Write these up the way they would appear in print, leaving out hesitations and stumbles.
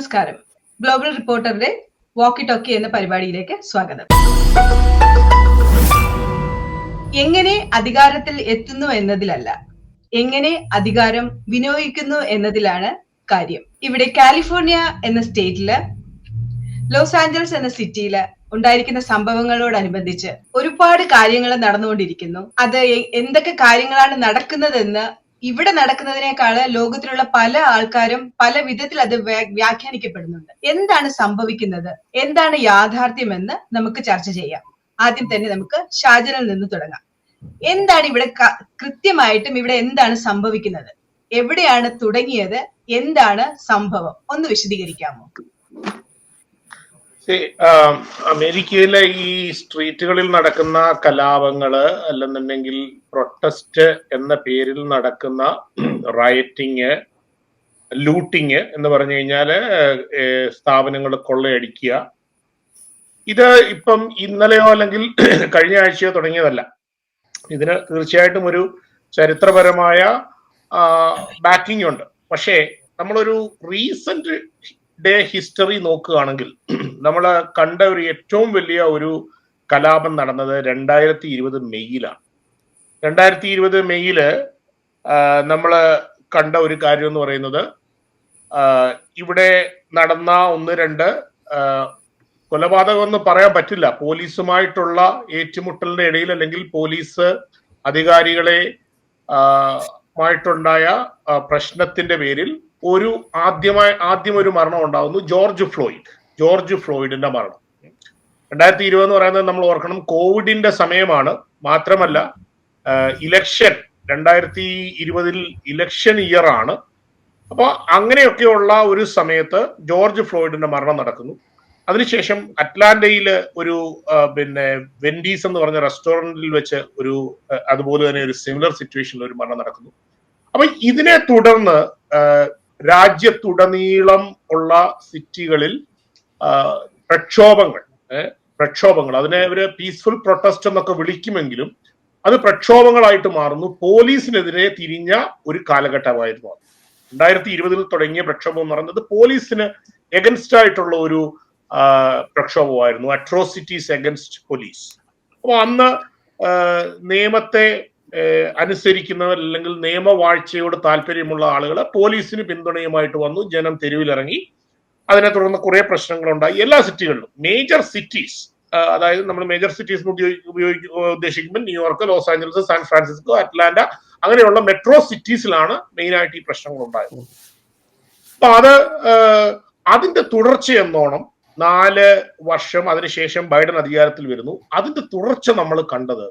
നമസ്കാരം. ഗ്ലോബൽ റിപ്പോർട്ടറുടെ വാക്കി ടോക്കി എന്ന പരിപാടിയിലേക്ക് സ്വാഗതം. എങ്ങനെ അധികാരത്തിൽ എത്തുന്നു എന്നതിലല്ല, എങ്ങനെ അധികാരം വിനിയോഗിക്കുന്നു എന്നതിലാണ് കാര്യം. ഇവിടെ കാലിഫോർണിയ എന്ന സ്റ്റേറ്റില് ലോസ് ആഞ്ചൽസ് എന്ന സിറ്റിയില് ഉണ്ടായിരിക്കുന്ന സംഭവങ്ങളോടനുബന്ധിച്ച് ഒരുപാട് കാര്യങ്ങൾ നടന്നുകൊണ്ടിരിക്കുന്നു. അത് എന്തൊക്കെ കാര്യങ്ങളാണ് നടക്കുന്നതെന്ന് ഇവിടെ നടക്കുന്നതിനേക്കാള് ലോകത്തിലുള്ള പല ആൾക്കാരും പല വിധത്തിൽ അത് വ്യാഖ്യാനിക്കപ്പെടുന്നുണ്ട്. എന്താണ് സംഭവിക്കുന്നത്, എന്താണ് യാഥാർത്ഥ്യമെന്ന് നമുക്ക് ചർച്ച ചെയ്യാം. ആദ്യം തന്നെ നമുക്ക് ഷാജനിൽ നിന്ന് തുടങ്ങാം. എന്താണ് ഇവിടെ കൃത്യമായിട്ടും ഇവിടെ എന്താണ് സംഭവിക്കുന്നത്, എവിടെയാണ് തുടങ്ങിയത്, എന്താണ് സംഭവം, ഒന്ന് വിശദീകരിക്കാമോ? അമേരിക്കയിലെ ഈ സ്ട്രീറ്റുകളിൽ നടക്കുന്ന കലാപങ്ങള് അല്ലെന്നുണ്ടെങ്കിൽ പ്രൊട്ടസ്റ്റ് എന്ന പേരിൽ നടക്കുന്ന റയറ്റിങ്, ലൂട്ടിങ് എന്ന് പറഞ്ഞു കഴിഞ്ഞാല് സ്ഥാപനങ്ങൾ കൊള്ളയടിക്കുക, ഇത് ഇപ്പം ഇന്നലെയോ അല്ലെങ്കിൽ കഴിഞ്ഞ ആഴ്ചയോ തുടങ്ങിയതല്ല. ഇതിന് തീർച്ചയായിട്ടും ഒരു ചരിത്രപരമായ ബാക്കിംഗ് ഉണ്ട്. പക്ഷേ നമ്മളൊരു റീസെന്റ് ഡേ ഹിസ്റ്ററി നോക്കുകയാണെങ്കിൽ നമ്മൾ കണ്ട ഒരു ഏറ്റവും വലിയ ഒരു കലാപം നടന്നത് 2020 മെയ്യിലാണ്. 2020 മെയ്യില് നമ്മൾ കണ്ട ഒരു കാര്യം എന്ന് പറയുന്നത്, ഇവിടെ നടന്ന ഒന്ന് രണ്ട് കൊലപാതകം എന്ന് പറയാൻ പറ്റില്ല, പോലീസുമായിട്ടുള്ള ഏറ്റുമുട്ടലിന്റെ ഇടയിൽ അല്ലെങ്കിൽ പോലീസ് അധികാരികളെ മായിട്ടുണ്ടായ പ്രശ്നത്തിന്റെ പേരിൽ ആദ്യം ഒരു മരണം ഉണ്ടാകുന്നു. ജോർജ് ഫ്ലോയിഡിന്റെ മരണം. 2020 എന്ന് പറയുന്നത് നമ്മൾ ഓർക്കണം, കോവിഡിന്റെ സമയമാണ്. മാത്രമല്ല ഇലക്ഷൻ 2020 ഇലക്ഷൻ ഇയർ ആണ്. അപ്പൊ അങ്ങനെയൊക്കെയുള്ള ഒരു സമയത്ത് ജോർജ് ഫ്ലോയിഡിന്റെ മരണം നടക്കുന്നു. അതിനുശേഷം അറ്റ്ലാന്റയില് ഒരു വെൻഡീസ് എന്ന് പറഞ്ഞ റെസ്റ്റോറന്റിൽ വെച്ച് അതുപോലെ തന്നെ ഒരു സിമിലർ സിറ്റുവേഷനിൽ ഒരു മരണം നടക്കുന്നു. അപ്പൊ ഇതിനെ തുടർന്ന് രാജ്യത്തുടനീളം ഉള്ള സിറ്റികളിൽ പ്രക്ഷോഭങ്ങൾ അതിനെ ഒരു പീസ്ഫുൾ പ്രൊട്ടസ്റ്റ് എന്നൊക്കെ വിളിക്കുമെങ്കിലും അത് പ്രക്ഷോഭങ്ങളായിട്ട് മാറുന്നു. പോലീസിനെതിരെ തിരിഞ്ഞ ഒരു കാലഘട്ടമായിരുന്നു അത്. 2020 തുടങ്ങിയ പ്രക്ഷോഭം എന്ന് പറയുന്നത് പോലീസിന് എഗൻസ്റ്റ് ആയിട്ടുള്ള ഒരു പ്രക്ഷോഭമായിരുന്നു, അട്രോസിറ്റീസ് എഗൻസ്റ്റ് പോലീസ്. അപ്പൊ അന്ന് നിയമത്തെ അനുസരിക്കുന്നവർ അല്ലെങ്കിൽ നിയമവാഴ്ചയോട് താല്പര്യമുള്ള ആളുകൾ പോലീസിന് പിന്തുണയുമായിട്ട് വന്നു. ജനം തെരുവിലിറങ്ങി. അതിനെ തുടർന്ന് കുറെ പ്രശ്നങ്ങളുണ്ടായി എല്ലാ സിറ്റികളിലും. മേജർ സിറ്റീസ്, അതായത് നമ്മൾ മേജർ സിറ്റീസ് ഉദ്ദേശിക്കുമ്പോൾ New York, Los Angeles, San Francisco, Atlanta, അങ്ങനെയുള്ള മെട്രോ സിറ്റീസിലാണ് മെയിനായിട്ട് ഈ പ്രശ്നങ്ങൾ ഉണ്ടായത്. അപ്പൊ അതിന്റെ തുടർച്ചയെന്നോണം 4 വർഷം അതിനുശേഷം ബൈഡൻ അധികാരത്തിൽ വരുന്നു. അതിന്റെ തുടർച്ച നമ്മൾ കണ്ടത്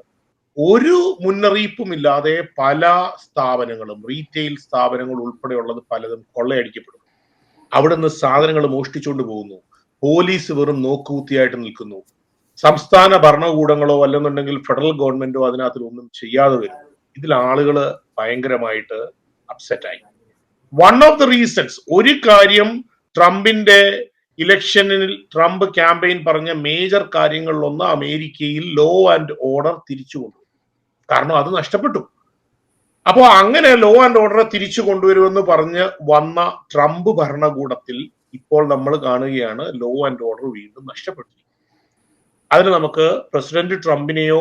ഒരു മുന്നറിയിപ്പുമില്ലാതെ പല സ്ഥാപനങ്ങളും, റീറ്റെയിൽ സ്ഥാപനങ്ങൾ ഉൾപ്പെടെയുള്ളത് പലതും കൊള്ളയടിക്കപ്പെടുന്നു. അവിടുന്ന് സാധനങ്ങൾ മോഷ്ടിച്ചുകൊണ്ട് പോകുന്നു. പോലീസ് വെറും നോക്കുകുത്തിയായിട്ട് നിൽക്കുന്നു. സംസ്ഥാന ഭരണകൂടങ്ങളോ അല്ലെന്നുണ്ടെങ്കിൽ ഫെഡറൽ ഗവൺമെന്റോ അതിനകത്തൊന്നും ചെയ്യാതെ വരുന്നു. ഇതിൽ ആളുകൾ ഭയങ്കരമായിട്ട് അപ്സെറ്റായി. വൺ ഓഫ് ദ റീസൺസ്, ഒരു കാര്യം ട്രംപിന്റെ ഇലക്ഷനിൽ ട്രംപ് ക്യാമ്പയിൻ പറഞ്ഞ മേജർ കാര്യങ്ങളിലൊന്ന് അമേരിക്കയിൽ ലോ ആൻഡ് ഓർഡർ തിരിച്ചു കൊണ്ടുവരും. കാരണം അത് നഷ്ടപ്പെട്ടു. അപ്പോൾ അങ്ങനെ ലോ ആൻഡ് ഓർഡർ തിരിച്ചു കൊണ്ടുവരുമെന്ന് പറഞ്ഞ് വന്ന ട്രംപ് ഭരണകൂടത്തിൽ ഇപ്പോൾ നമ്മൾ കാണുകയാണ് ലോ ആൻഡ് ഓർഡർ വീണ്ടും നഷ്ടപ്പെട്ടു. അതിന് നമുക്ക് പ്രസിഡന്റ് ട്രംപിനെയോ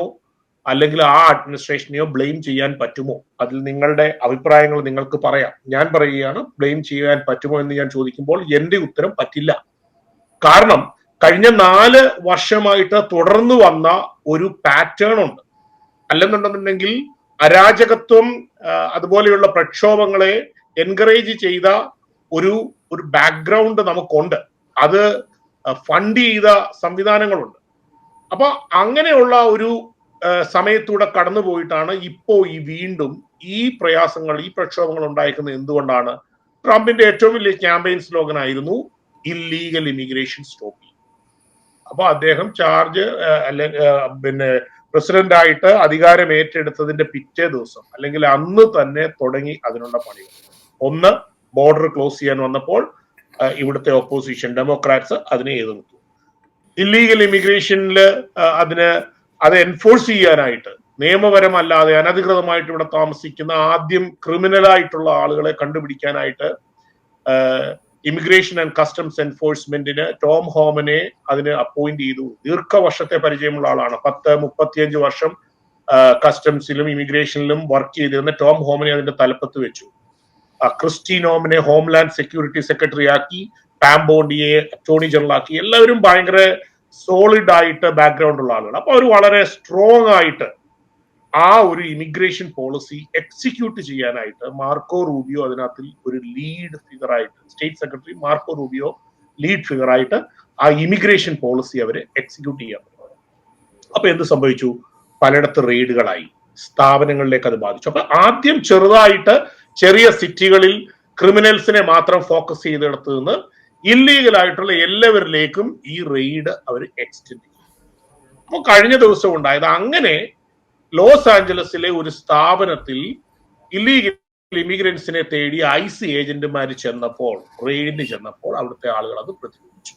അല്ലെങ്കിൽ ആ അഡ്മിനിസ്ട്രേഷനെയോ ബ്ലെയിം ചെയ്യാൻ പറ്റുമോ? അതിൽ നിങ്ങളുടെ അഭിപ്രായങ്ങൾ നിങ്ങൾക്ക് പറയാം. ഞാൻ പറയുകയാണ്, ബ്ലെയിം ചെയ്യാൻ പറ്റുമോ എന്ന് ഞാൻ ചോദിക്കുമ്പോൾ എന്റെ ഉത്തരം പറ്റില്ല. കാരണം കഴിഞ്ഞ 4 വർഷമായിട്ട് തുടർന്നു വന്ന ഒരു പാറ്റേൺ ഉണ്ട്. അല്ലെന്നുണ്ടെന്നുണ്ടെങ്കിൽ അരാജകത്വം അതുപോലെയുള്ള പ്രക്ഷോഭങ്ങളെ എൻകറേജ് ചെയ്ത ഒരു ബാക്ക്ഗ്രൗണ്ട് നമുക്കുണ്ട്. അത് ഫണ്ട് ചെയ്ത സംവിധാനങ്ങളുണ്ട്. അപ്പൊ അങ്ങനെയുള്ള ഒരു സമയത്തൂടെ കടന്നു പോയിട്ടാണ് ഇപ്പോ വീണ്ടും ഈ പ്രയാസങ്ങൾ, ഈ പ്രക്ഷോഭങ്ങൾ ഉണ്ടായിരിക്കുന്നത്. എന്തുകൊണ്ടാണ്? ട്രംപിന്റെ ഏറ്റവും വലിയ ക്യാമ്പയിൻ സ്ലോഗൻ ആയിരുന്നു ഇല്ലീഗൽ ഇമിഗ്രേഷൻ സ്റ്റോപ്പ് ചെയ്യും. അപ്പൊ അദ്ദേഹം പ്രസിഡന്റ് ആയിട്ട് അധികാരം ഏറ്റെടുത്തതിന്റെ പിറ്റേ ദിവസം അല്ലെങ്കിൽ അന്ന് തന്നെ തുടങ്ങി അതിനുള്ള പണികൾ. ഒന്ന്, ബോർഡർ ക്ലോസ് ചെയ്യാൻ വന്നപ്പോൾ ഇവിടുത്തെ ഓപ്പോസിഷൻ ഡെമോക്രാറ്റ്സ് അതിനെ എതിർത്തു. ഇല്ലീഗൽ ഇമിഗ്രേഷനിൽ അത് എൻഫോഴ്സ് ചെയ്യാനായിട്ട് നിയമപരമല്ലാതെ അനധികൃതമായിട്ട് ഇവിടെ താമസിക്കുന്ന ആദ്യം ക്രിമിനലായിട്ടുള്ള ആളുകളെ കണ്ടുപിടിക്കാനായിട്ട് ഇമിഗ്രേഷൻ ആൻഡ് കസ്റ്റംസ് എൻഫോഴ്സ്മെന്റിന് ടോം ഹോമനെ അതിന് അപ്പോയിന്റ് ചെയ്തു. ദീർഘവർഷത്തെ പരിചയമുള്ള ആളാണ്. 35 വർഷം കസ്റ്റംസിലും ഇമിഗ്രേഷനിലും വർക്ക് ചെയ്തിരുന്ന ടോം ഹോമനെ അതിന്റെ തലപ്പത്ത് വെച്ചു. ക്രിസ്റ്റി നോമിനെ ഹോംലാൻഡ് സെക്യൂരിറ്റി സെക്രട്ടറി ആക്കി, പാംബോണ്ടിയെ അറ്റോർണി ജനറൽ ആക്കി. എല്ലാവരും ഭയങ്കര സോളിഡ് ആയിട്ട് ബാക്ക്ഗ്രൗണ്ട് ഉള്ള ആളുകൾ. അപ്പൊ അവർ വളരെ സ്ട്രോങ് ആയിട്ട് ആ ഒരു ഇമിഗ്രേഷൻ പോളിസി എക്സിക്യൂട്ട് ചെയ്യാനായിട്ട് മാർക്കോ റൂബിയോ അതിനകത്തിൽ ഒരു ലീഡ് ഫിഗർ ആയിട്ട്, state secretary Marco Rubio lead figure ആയിട്ട് ആ ഇമിഗ്രേഷൻ പോളിസി അവര് എക്സിക്യൂട്ട് ചെയ്യാൻ പറ്റും. അപ്പൊ എന്ത് സംഭവിച്ചു? പലയിടത്ത് റെയ്ഡുകളായി, സ്ഥാപനങ്ങളിലേക്ക് അത് ബാധിച്ചു. അപ്പൊ ആദ്യം ചെറുതായിട്ട് ചെറിയ സിറ്റികളിൽ ക്രിമിനൽസിനെ മാത്രം ഫോക്കസ് ചെയ്തെടുത്ത് നിന്ന് ഇല്ലീഗൽ ആയിട്ടുള്ള എല്ലാവരിലേക്കും ഈ റെയ്ഡ് അവർ എക്സ്റ്റെൻഡ് ചെയ്തു. അപ്പൊ കഴിഞ്ഞ ദിവസം ഉണ്ടായത് അങ്ങനെ ലോസ് ആഞ്ചലസിലെ ഒരു സ്ഥാപനത്തിൽ ഇല്ലീഗൽ ഇമിഗ്രൻസിനെ തേടി ഐസ് ഏജന്റുമാർ ചെന്നപ്പോൾ, റെയ്ഡിന് ചെന്നപ്പോൾ അവിടുത്തെ ആളുകൾ അത് പ്രതിരോധിച്ചു.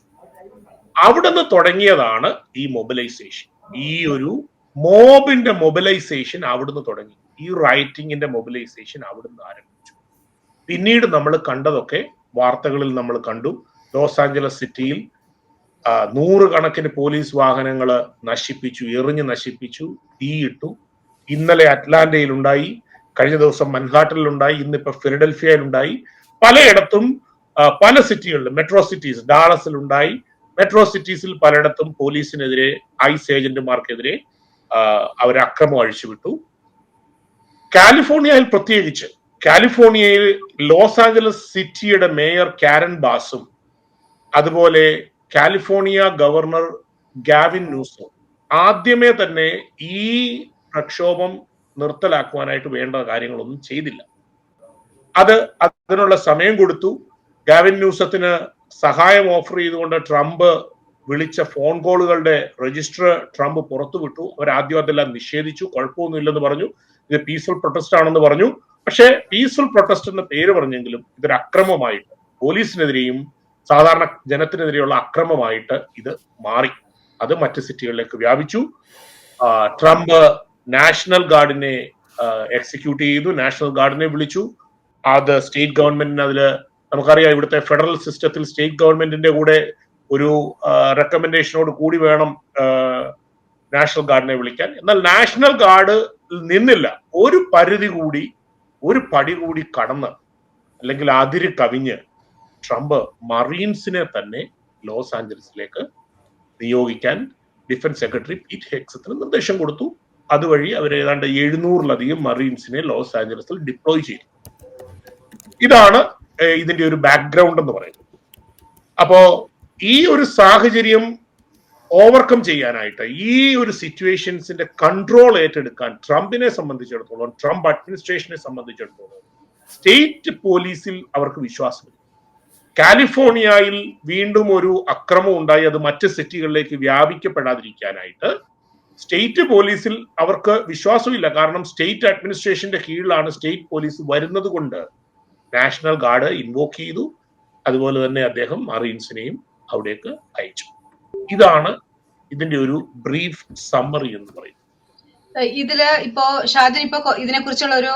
അവിടുന്ന് തുടങ്ങിയതാണ് ഈ മൊബിലൈസേഷൻ. ഈ ഒരു മോബിന്റെ മൊബിലൈസേഷൻ അവിടുന്ന് തുടങ്ങി. ഈ റൈറ്റിങ്ങിന്റെ മൊബിലൈസേഷൻ അവിടുന്ന് ആരംഭിച്ചു. പിന്നീട് നമ്മൾ കണ്ടതൊക്കെ വാർത്തകളിൽ നമ്മൾ കണ്ടു. ലോസ് ആഞ്ചലസ് സിറ്റിയിൽ 100 കണക്കിന് പോലീസ് വാഹനങ്ങൾ നശിപ്പിച്ചു, എറിഞ്ഞ് നശിപ്പിച്ചു, തീയിട്ടു. ഇന്നലെ അറ്റ്ലാന്റയിൽ ഉണ്ടായി, കഴിഞ്ഞ ദിവസം മൻഹാട്ടനിലുണ്ടായി, ഇന്നിപ്പോ ഫിലഡൽഫിയയിലുണ്ടായി. പലയിടത്തും പല സിറ്റികളിലും, മെട്രോ സിറ്റീസ്, ഡാളസിലുണ്ടായി. മെട്രോ സിറ്റീസിൽ പലയിടത്തും പോലീസിനെതിരെ, ഐസ് ഏജന്റുമാർക്കെതിരെ അവർ അക്രമം അഴിച്ചുവിട്ടു. കാലിഫോർണിയയിൽ പ്രത്യേകിച്ച്, കാലിഫോർണിയയിൽ ലോസ് ആഞ്ചലസ് സിറ്റിയുടെ മേയർ കാരൻ ബാസും അതുപോലെ കാലിഫോർണിയ ഗവർണർ ഗാവിൻ ന്യൂസോം ആദ്യമേ തന്നെ ഈ പ്രക്ഷോഭം നിർത്തലാക്കുവാനായിട്ട് വേണ്ട കാര്യങ്ങളൊന്നും ചെയ്തില്ല. അതിനുള്ള സമയം കൊടുത്തു. ഗാവിൻ ന്യൂസത്തിന് സഹായം ഓഫർ ചെയ്തുകൊണ്ട് ട്രംപ് വിളിച്ച ഫോൺ കോളുകളുടെ രജിസ്റ്റർ ട്രംപ് പുറത്തുവിട്ടു. അവരാദ്യം അതെല്ലാം നിഷേധിച്ചു. കുഴപ്പമൊന്നുമില്ലെന്ന് പറഞ്ഞു. ഇത് പീസ്ഫുൾ പ്രൊട്ടസ്റ്റ് ആണെന്ന് പറഞ്ഞു. പക്ഷേ പീസ്ഫുൾ പ്രൊട്ടസ്റ്റ് എന്ന പേര് പറഞ്ഞെങ്കിലും ഇതൊരു അക്രമമായിട്ട്, പോലീസിനെതിരെയും സാധാരണ ജനത്തിനെതിരെയുള്ള അക്രമമായിട്ട് ഇത് മാറി. അത് മറ്റ് സിറ്റികളിലേക്ക് വ്യാപിച്ചു. ട്രംപ് നാഷണൽ ഗാർഡിനെ എക്സിക്യൂട്ട് ചെയ്തു, നാഷണൽ ഗാർഡിനെ വിളിച്ചു. അത് സ്റ്റേറ്റ് ഗവൺമെന്റിന് അതില് നമുക്കറിയാം, ഇവിടുത്തെ ഫെഡറൽ സിസ്റ്റത്തിൽ സ്റ്റേറ്റ് ഗവൺമെന്റിന്റെ കൂടെ ഒരു റെക്കമെൻഡേഷനോട് കൂടി വേണം നാഷണൽ ഗാർഡിനെ വിളിക്കാൻ. എന്നാൽ നാഷണൽ ഗാർഡ് നിന്നില്ല. ഒരു പരിധി കൂടി, ഒരു പടി കൂടി കടന്ന്, അല്ലെങ്കിൽ അതിര് കവിഞ്ഞ് ട്രംപ് മറീൻസിനെ തന്നെ ലോസ് ആഞ്ചലസിലേക്ക് നിയോഗിക്കാൻ ഡിഫൻസ് സെക്രട്ടറി പീറ്റ് ഹെഗ്സത്തിന് നിർദ്ദേശം കൊടുത്തു. അതുവഴി അവർ ഏതാണ്ട് 700-ലധികം മറീൻസിനെ ലോസ് ആഞ്ചലസിൽ ഡിപ്ലോയ് ചെയ്തു. ഇതാണ് ഇതിന്റെ ഒരു ബാക്ക്ഗ്രൗണ്ട് എന്ന് പറയുന്നത്. അപ്പോ ഈ ഒരു സാഹചര്യം ഓവർകം ചെയ്യാനായിട്ട്, ഈ ഒരു സിറ്റുവേഷൻസിന്റെ കൺട്രോൾ ഏറ്റെടുക്കാൻ ട്രംപിനെ സംബന്ധിച്ചിടത്തോളം, ട്രംപ് അഡ്മിനിസ്ട്രേഷനെ സംബന്ധിച്ചിടത്തോളം സ്റ്റേറ്റ് പോലീസിൽ അവർക്ക് വിശ്വാസമില്ല. കാലിഫോർണിയയിൽ വീണ്ടും ഒരു അക്രമം ഉണ്ടായി, അത് മറ്റ് സിറ്റികളിലേക്ക് വ്യാപിക്കപ്പെടാതിരിക്കാനായിട്ട് സ്റ്റേറ്റ് പോലീസിൽ അവർക്ക് വിശ്വാസമില്ല. കാരണം സ്റ്റേറ്റ് അഡ്മിനിസ്ട്രേഷന്റെ കീഴിലാണ് സ്റ്റേറ്റ് പോലീസ് വരുന്നത് കൊണ്ട് നാഷണൽ ഗാർഡ് ഇൻവോക്ക് ചെയ്തു. അതുപോലെ തന്നെ അദ്ദേഹം മറീൻസിനെയും അവിടേക്ക് അയച്ചു. ഇതാണ് ഇതിന്റെ ഒരു ബ്രീഫ് സമ്മറി എന്ന് പറയുന്നത്. ഇതില് ഇപ്പോ ഷാജൻ ഇപ്പോ ഇതിനെ കുറിച്ചുള്ള ഒരു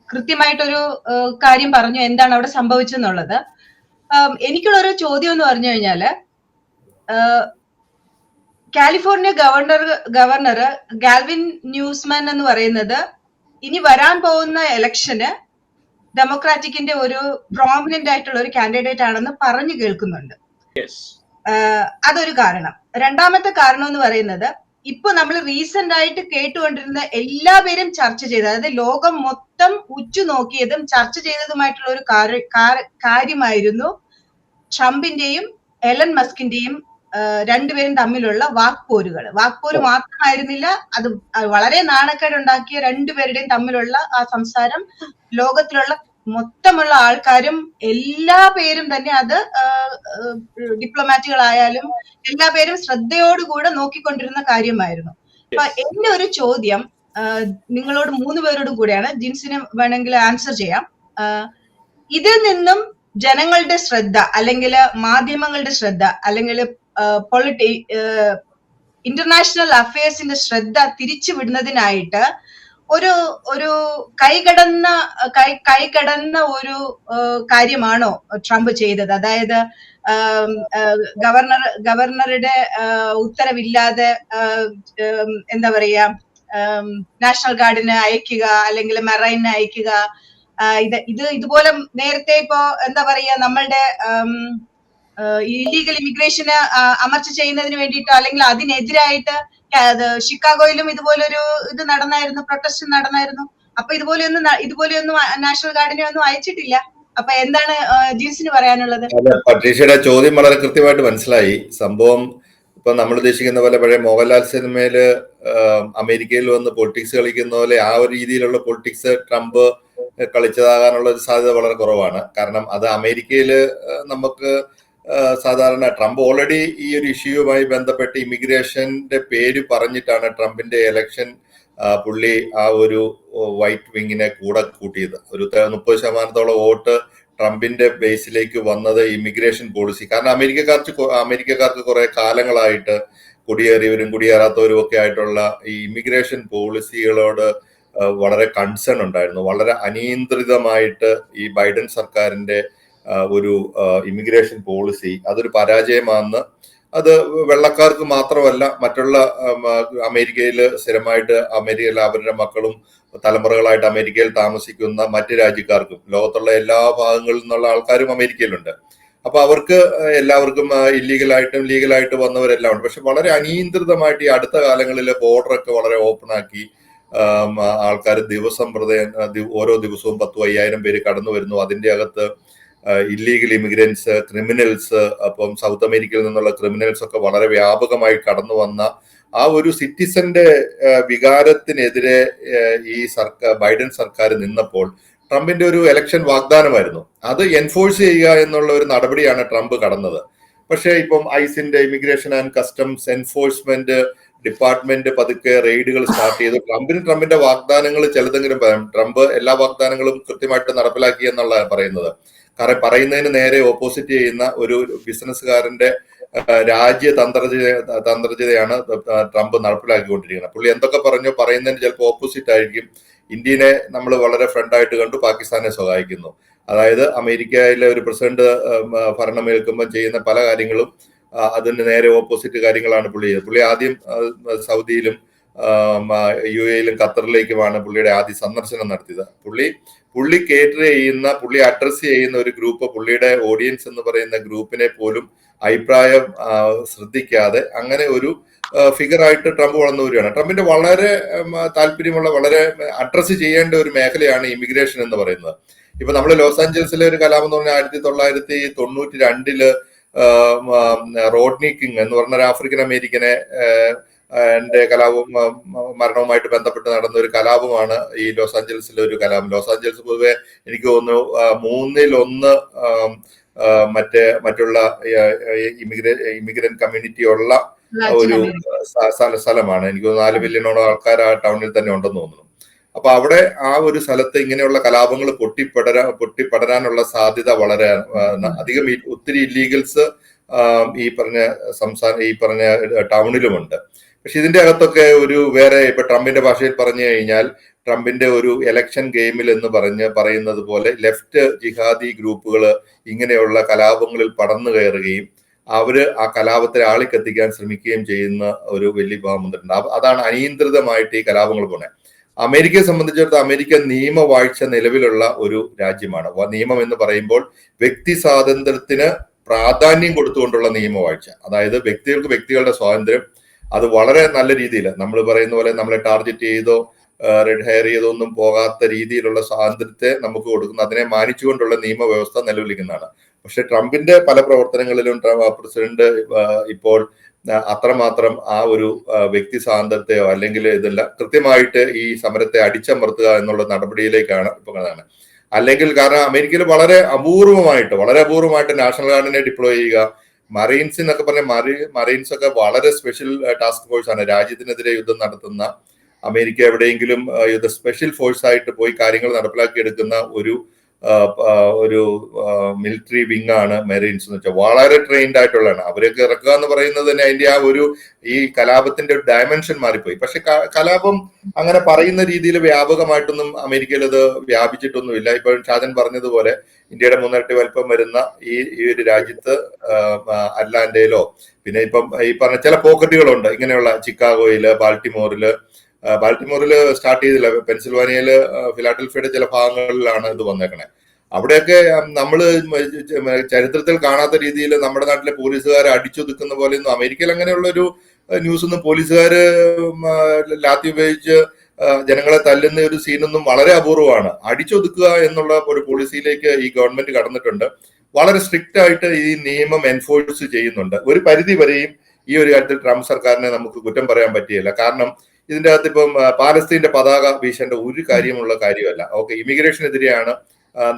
കൃത്യമായിട്ടൊരു കാര്യം പറഞ്ഞു, എന്താണ് അവിടെ സംഭവിച്ചെന്നുള്ളത്. എനിക്കുള്ള ഒരു ചോദ്യം എന്ന് പറഞ്ഞു കഴിഞ്ഞാല്, കാലിഫോർണിയ ഗവർണർ ഗാൽവിൻ ന്യൂസ്മാൻ എന്ന് പറയുന്നത് ഇനി വരാൻ പോകുന്ന ഇലക്ഷന് ഡെമോക്രാറ്റിക്കിന്റെ ഒരു പ്രോമിനന്റ് ആയിട്ടുള്ള ഒരു കാൻഡിഡേറ്റ് ആണെന്ന് പറഞ്ഞു കേൾക്കുന്നുണ്ട്. അതൊരു കാരണം. രണ്ടാമത്തെ കാരണം എന്ന് പറയുന്നത്, ഇപ്പൊ നമ്മൾ റീസെന്റ് ആയിട്ട് കേട്ടുകൊണ്ടിരുന്ന എല്ലാ പേരും ചർച്ച ചെയ്ത, അതായത് ലോകം മൊത്തം ഉറ്റുനോക്കിയതും ചർച്ച ചെയ്തതുമായിട്ടുള്ള ഒരു കാര്യമായിരുന്നു ട്രംപിന്റെയും എലൻ മസ്കിന്റെയും രണ്ടുപേരും തമ്മിലുള്ള വാക്പോര് മാത്രമായിരുന്നില്ല, അത് വളരെ നാണക്കേടുണ്ടാക്കിയ രണ്ടുപേരുടെയും തമ്മിലുള്ള ആ സംസാരം ലോകത്തിലുള്ള മൊത്തമുള്ള ആൾക്കാരും എല്ലാ പേരും തന്നെ, അത് ഡിപ്ലോമാറ്റുകളായാലും എല്ലാ പേരും ശ്രദ്ധയോടുകൂടെ നോക്കിക്കൊണ്ടിരുന്ന കാര്യമായിരുന്നു. അപ്പൊ എന്റെ ഒരു ചോദ്യം നിങ്ങളോട് 3 പേരോടും കൂടെയാണ്. ജിൻസിന് വേണമെങ്കിൽ ആൻസർ ചെയ്യാം. ഇതിൽ നിന്നും ജനങ്ങളുടെ ശ്രദ്ധ, അല്ലെങ്കിൽ മാധ്യമങ്ങളുടെ ശ്രദ്ധ, അല്ലെങ്കിൽ ഇന്റർനാഷണൽ അഫയേഴ്സിന്റെ ശ്രദ്ധ തിരിച്ചുവിടുന്നതിനായിട്ട് ഒരു ഒരു കൈകടന്ന ഒരു കാര്യമാണോ ട്രംപ് ചെയ്തത്? അതായത് ഗവർണറുടെ ഉത്തരവില്ലാതെ എന്താ പറയാ നാഷണൽ ഗാർഡിനെ അയക്കുക, അല്ലെങ്കിൽ മെറൈനെ അയക്കുക, ഇതുപോലെ നേരത്തെ ഇപ്പോ എന്താ പറയാ നമ്മളുടെ ഇല്ലീഗൽ ഇമിഗ്രേഷന് അമർച്ച ചെയ്യുന്നതിന് വേണ്ടിയിട്ടോ അല്ലെങ്കിൽ അതിനെതിരായിട്ട് ഷിക്കാഗോയിലും ഇതുപോലൊരു ഇത് നടന്നായിരുന്നു, പ്രൊട്ടസ്റ്റ് നടന്നായിരുന്നു. അപ്പൊ ഇതുപോലെയൊന്നും നാഷണൽ ഗാർഡിനെ ഒന്നും അയച്ചിട്ടില്ല. അപ്പൊ എന്താണ് ജീൻസിന് പറയാനുള്ളത്? പട്രീഷയുടെ ചോദ്യം വളരെ കൃത്യമായിട്ട് മനസ്സിലായി. സംഭവം ഇപ്പൊ നമ്മൾ ഉദ്ദേശിക്കുന്ന പോലെ പഴയ മോഹൻലാൽ സിനിമയില് അമേരിക്കയിൽ വന്ന് പൊളിറ്റിക്സ് കളിക്കുന്ന പോലെ ആ ഒരു രീതിയിലുള്ള പൊളിറ്റിക്സ് ട്രംപ് കളിച്ചതാകാനുള്ള ഒരു സാധ്യത വളരെ കുറവാണ്. കാരണം അത് അമേരിക്കയില് നമുക്ക് സാധാരണ ട്രംപ് ഓൾറെഡി ഈ ഒരു ഇഷ്യൂവുമായി ബന്ധപ്പെട്ട് ഇമിഗ്രേഷന്റെ പേര് പറഞ്ഞിട്ടാണ് ട്രംപിന്റെ എലക്ഷൻ പുള്ളി ആ ഒരു വൈറ്റ് വിങ്ങിനെ കൂടെ കൂട്ടിയത്. ഒരു 30% വോട്ട് ട്രംപിന്റെ ബേസിലേക്ക് വന്നത് ഇമിഗ്രേഷൻ പോളിസി. കാരണം അമേരിക്കക്കാർക്ക് കുറെ കാലങ്ങളായിട്ട് കുടിയേറിയവരും കുടിയേറാത്തവരും ഒക്കെ ആയിട്ടുള്ള ഈ ഇമിഗ്രേഷൻ പോളിസികളോട് വളരെ കൺസേൺ ഉണ്ടായിരുന്നു. വളരെ അനിയന്ത്രിതമായിട്ട് ഈ ബൈഡൻ സർക്കാരിന്റെ ഒരു ഇമിഗ്രേഷൻ പോളിസി അതൊരു പരാജയമാണെന്ന്, അത് വെള്ളക്കാർക്ക് മാത്രമല്ല മറ്റുള്ള അമേരിക്കയിൽ സ്ഥിരമായിട്ട് അമേരിക്കയിൽ അവരുടെ മക്കളും തലമുറകളായിട്ട് അമേരിക്കയിൽ താമസിക്കുന്ന മറ്റ് രാജ്യക്കാർക്കും, ലോകത്തുള്ള എല്ലാ ഭാഗങ്ങളിൽ നിന്നുള്ള ആൾക്കാരും അമേരിക്കയിലുണ്ട്. അപ്പൊ അവർക്ക് എല്ലാവർക്കും ഇല്ലീഗലായിട്ടും ലീഗലായിട്ട് വന്നവരെല്ലാം ഉണ്ട്. പക്ഷെ വളരെ അനിയന്ത്രിതമായിട്ട് ഈ അടുത്ത കാലങ്ങളിൽ ബോർഡറൊക്കെ വളരെ ഓപ്പൺ ആക്കി ആൾക്കാർ ഓരോ ദിവസവും 10,000-5,000 പേര് കടന്നു വരുന്നു. അതിന്റെ അകത്ത് ഇല്ലീഗൽ ഇമിഗ്രൻസ്, ക്രിമിനൽസ്, അപ്പം സൗത്ത് അമേരിക്കയിൽ നിന്നുള്ള ക്രിമിനൽസ് ഒക്കെ വളരെ വ്യാപകമായി കടന്നു വന്ന ആ ഒരു സിറ്റിസന്റെ വികാരത്തിനെതിരെ ഈ ബൈഡൻ സർക്കാർ നിന്നപ്പോൾ ട്രംപിന്റെ ഒരു ഇലക്ഷൻ വാഗ്ദാനമായിരുന്നു അത് എൻഫോഴ്സ് ചെയ്യുക എന്നുള്ള ഒരു നടപടിയാണ് ട്രംപ് കടന്നത്. പക്ഷേ ഇപ്പം ഐസിന്റെ immigration and customs enforcement department പതുക്കെ റെയ്ഡുകൾ സ്റ്റാർട്ട് ചെയ്തു. ട്രംപിന്റെ വാഗ്ദാനങ്ങൾ ചിലതെങ്കിലും പറയാം. ട്രംപ് എല്ലാ വാഗ്ദാനങ്ങളും കൃത്യമായിട്ട് നടപ്പിലാക്കി എന്നുള്ളതാണ് പറയുന്നത്. കാരണം പറയുന്നതിന് നേരെ ഓപ്പോസിറ്റ് ചെയ്യുന്ന ഒരു ബിസിനസ്സുകാരന്റെ തന്ത്രജ്ഞതയാണ് ട്രംപ് നടപ്പിലാക്കിക്കൊണ്ടിരിക്കുന്നത്. പുള്ളി എന്തൊക്കെ പറഞ്ഞോ പറയുന്നതിന് ചിലപ്പോൾ ഓപ്പോസിറ്റ് ആയിരിക്കും. ഇന്ത്യനെ നമ്മൾ വളരെ ഫ്രണ്ടായിട്ട് കണ്ടു, പാകിസ്ഥാനെ സഹായിക്കുന്നു. അതായത് അമേരിക്കയിലെ ഒരു പ്രസിഡന്റ് ഭരണമേൽക്കുമ്പോൾ ചെയ്യുന്ന പല കാര്യങ്ങളും അതിന് നേരെ ഓപ്പോസിറ്റ് കാര്യങ്ങളാണ് പുള്ളി ചെയ്തത്. പുള്ളി ആദ്യം സൗദിയിലും UAE-യിലും ഖത്തറിലേക്കുമാണ് പുള്ളിയുടെ ആദ്യ സന്ദർശനം നടത്തിയത്. പുള്ളി കേറ്റർ ചെയ്യുന്ന, പുള്ളി അഡ്രസ് ചെയ്യുന്ന ഒരു ഗ്രൂപ്പ്, പുള്ളിയുടെ ഓഡിയൻസ് എന്ന് പറയുന്ന ഗ്രൂപ്പിനെ പോലും അഭിപ്രായം ശ്രദ്ധിക്കാതെ അങ്ങനെ ഒരു ഫിഗറായിട്ട് ട്രംപ് വളർന്നു വരികയാണ്. ട്രംപിന്റെ വളരെ താല്പര്യമുള്ള, വളരെ അഡ്രസ് ചെയ്യേണ്ട ഒരു മേഖലയാണ് ഇമിഗ്രേഷൻ എന്ന് പറയുന്നത്. ഇപ്പൊ നമ്മൾ ലോസ് ആഞ്ചൽസിലെ ഒരു കലാപം എന്ന് പറഞ്ഞാൽ 1992 റോഡ്നി കിങ് എന്ന് പറഞ്ഞ ഒരു ആഫ്രിക്കൻ അമേരിക്കനെ കലാപവും മരണവുമായിട്ട് ബന്ധപ്പെട്ട് നടന്ന ഒരു കലാപമാണ് ഈ ലോസ് ആഞ്ചൽസിലെ ഒരു കലാപം. ലോസ് ആഞ്ചൽസ് പൊതുവെ എനിക്ക് തോന്നുന്നു 3/1 മറ്റുള്ള ഇമിഗ്രന്റ് കമ്മ്യൂണിറ്റി ഉള്ള ഒരു സ്ഥലമാണ്. എനിക്ക് തോന്നുന്നു 4 മില്യണോളം ആൾക്കാർ ആ ടൗണിൽ തന്നെ ഉണ്ടെന്ന് തോന്നുന്നു. അപ്പൊ അവിടെ ആ ഒരു സ്ഥലത്ത് ഇങ്ങനെയുള്ള കലാപങ്ങൾ പൊട്ടിപ്പടരാനുള്ള സാധ്യത വളരെ അധികം. ഒത്തിരി ഇല്ലീഗൽസ് ഈ പറഞ്ഞ ടൗണിലുമുണ്ട്. പക്ഷെ ഇതിന്റെ അകത്തൊക്കെ ഒരു വേറെ, ഇപ്പൊ ട്രംപിന്റെ ഭാഷയിൽ പറഞ്ഞു കഴിഞ്ഞാൽ ട്രംപിന്റെ ഒരു ഇലക്ഷൻ ഗെയിമിൽ എന്ന് പറയുന്നത് പോലെ ലെഫ്റ്റ് ജിഹാദി ഗ്രൂപ്പുകൾ ഇങ്ങനെയുള്ള കലാപങ്ങളിൽ പടന്നു കയറുകയും അവര് ആ കലാപത്തെ ആളിക്കത്തിക്കാൻ ശ്രമിക്കുകയും ചെയ്യുന്ന ഒരു വലിയ ഭാഗം വന്നിട്ടുണ്ട്. അതാണ് അനിയന്ത്രിതമായിട്ട് ഈ കലാപങ്ങൾ പോണെ. അമേരിക്കയെ സംബന്ധിച്ചിടത്തോളം അമേരിക്ക നിയമവാഴ്ച നിലവിലുള്ള ഒരു രാജ്യമാണ്. നിയമം എന്ന് പറയുമ്പോൾ വ്യക്തി സ്വാതന്ത്ര്യത്തിന് പ്രാധാന്യം കൊടുത്തുകൊണ്ടുള്ള നിയമവാഴ്ച. അതായത് വ്യക്തികളുടെ സ്വാതന്ത്ര്യം അത് വളരെ നല്ല രീതിയിൽ, നമ്മൾ പറയുന്ന പോലെ നമ്മളെ ടാർഗറ്റ് ചെയ്തോ റെഡ് ഹെയർ ചെയ്തോ ഒന്നും പോകാത്ത രീതിയിലുള്ള സ്വാതന്ത്ര്യത്തെ നമുക്ക് കൊടുക്കുന്നു. അതിനെ മാനിച്ചുകൊണ്ടുള്ള നിയമവ്യവസ്ഥ നിലവിലിരിക്കുന്നതാണ്. പക്ഷെ ട്രംപിന്റെ പല പ്രവർത്തനങ്ങളിലും പ്രസിഡന്റ് ഇപ്പോൾ അത്രമാത്രം ആ ഒരു വ്യക്തി സ്വാതന്ത്ര്യത്തെയോ അല്ലെങ്കിൽ ഇതല്ല, കൃത്യമായിട്ട് ഈ സമരത്തെ അടിച്ചമർത്തുക എന്നുള്ള നടപടിയിലേക്കാണ് ഇപ്പൊ കാണുന്നത്. അല്ലെങ്കിൽ കാരണം അമേരിക്കയിൽ വളരെ അപൂർവമായിട്ട് നാഷണൽ ഗാർഡിനെ ഡിപ്ലോയ് ചെയ്യുക, മറീൻസ് എന്നൊക്കെ പറഞ്ഞ മറീൻസ് ഒക്കെ വളരെ സ്പെഷ്യൽ ടാസ്ക് ഫോഴ്സ് ആണ്. രാജ്യത്തിനെതിരെ യുദ്ധം നടത്തുന്ന, അമേരിക്ക എവിടെയെങ്കിലും സ്പെഷ്യൽ ഫോഴ്സ് ആയിട്ട് പോയി കാര്യങ്ങൾ നടപ്പിലാക്കി എടുക്കുന്ന ഒരു ഒരു മിലിറ്ററി വിങ് ആണ് മെറീൻസ് എന്ന് വെച്ചാൽ വളരെ ട്രെയിൻഡ് ആയിട്ടുള്ളതാണ്. അവരൊക്കെ ഇറക്കുക എന്ന് പറയുന്നത് തന്നെ അതിന്റെ ആ ഒരു ഈ കലാപത്തിന്റെ ഒരു ഡയമെൻഷൻ മാറിപ്പോയി. പക്ഷെ കലാപം അങ്ങനെ പറയുന്ന രീതിയിൽ വ്യാപകമായിട്ടൊന്നും അമേരിക്കയിൽ അത് വ്യാപിച്ചിട്ടൊന്നുമില്ല. ഇപ്പോൾ ഷാജൻ പറഞ്ഞതുപോലെ ഇന്ത്യയുടെ 3 വലിപ്പം വരുന്ന ഈ ഒരു രാജ്യത്ത് അറ്റ്ലാന്റയിലോ പിന്നെ ഇപ്പം ഈ പറഞ്ഞ ചില പോക്കറ്റുകളുണ്ട് ഇങ്ങനെയുള്ള ചിക്കാഗോയില്, ബാൾട്ടിമോറിൽ സ്റ്റാർട്ട് ചെയ്തില്ല, പെൻസിൽവാനിയയില് ഫിലാഡൽഫിയയുടെ ചില ഭാഗങ്ങളിലാണ് ഇത് വന്നേക്കണേ. അവിടെയൊക്കെ നമ്മള് ചരിത്രത്തിൽ കാണാത്ത രീതിയിൽ നമ്മുടെ നാട്ടിലെ പോലീസുകാരെ അടിച്ചൊതുക്കുന്ന പോലെയൊന്നും അമേരിക്കയിൽ അങ്ങനെയുള്ള ഒരു ന്യൂസ് ഒന്നും പോലീസുകാര് ലാത്തി ഉപയോഗിച്ച് ജനങ്ങളെ തല്ലുന്ന ഒരു സീനൊന്നും വളരെ അപൂർവമാണ്. അടിച്ചൊതുക്കുക എന്നുള്ള ഒരു പോളിസിയിലേക്ക് ഈ ഗവൺമെന്റ് കടന്നിട്ടുണ്ട്. വളരെ സ്ട്രിക്റ്റ് ആയിട്ട് ഈ നിയമം എൻഫോഴ്സ് ചെയ്യുന്നുണ്ട്. ഒരു പരിധി വരെയും ഈ ഒരു കാര്യത്തിൽ ട്രംപ് സർക്കാരിനെ നമുക്ക് കുറ്റം പറയാൻ പറ്റിയില്ല. കാരണം ഇതിന്റെ അകത്ത് ഇപ്പം പാലസ്തീന്റെ പതാക വീശേണ്ട ഒരു കാര്യമുള്ള കാര്യമല്ല. ഓക്കെ, ഇമിഗ്രേഷനെതിരെയാണ്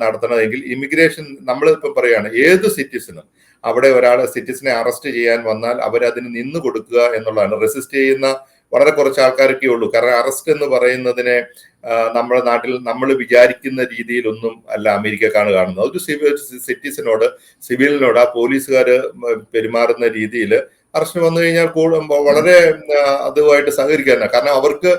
നടത്തണതെങ്കിൽ ഇമിഗ്രേഷൻ നമ്മളിപ്പം പറയാണ് ഏത് സിറ്റിസനും അവിടെ ഒരാളെ സിറ്റിസനെ അറസ്റ്റ് ചെയ്യാൻ വന്നാൽ അവരതിന് നിന്ന് കൊടുക്കുക എന്നുള്ളതാണ്. റെസിസ്റ്റ് ചെയ്യുന്ന വളരെ കുറച്ച് ആൾക്കാരൊക്കെ ഉള്ളൂ. കാരണം അറസ്റ്റ് എന്ന് പറയുന്നതിനെ നമ്മുടെ നാട്ടിൽ നമ്മൾ വിചാരിക്കുന്ന രീതിയിലൊന്നും അല്ല അമേരിക്കക്കാണ് കാണുന്നത്. ഒരു സിറ്റിസനോട് സിവിലിനോട് ആ പോലീസുകാര് പെരുമാറുന്ന രീതിയിൽ അറസ്റ്റ് വന്നു കഴിഞ്ഞാൽ വളരെ അതുമായിട്ട് സഹകരിക്കാനാണ്. കാരണം അവർക്ക്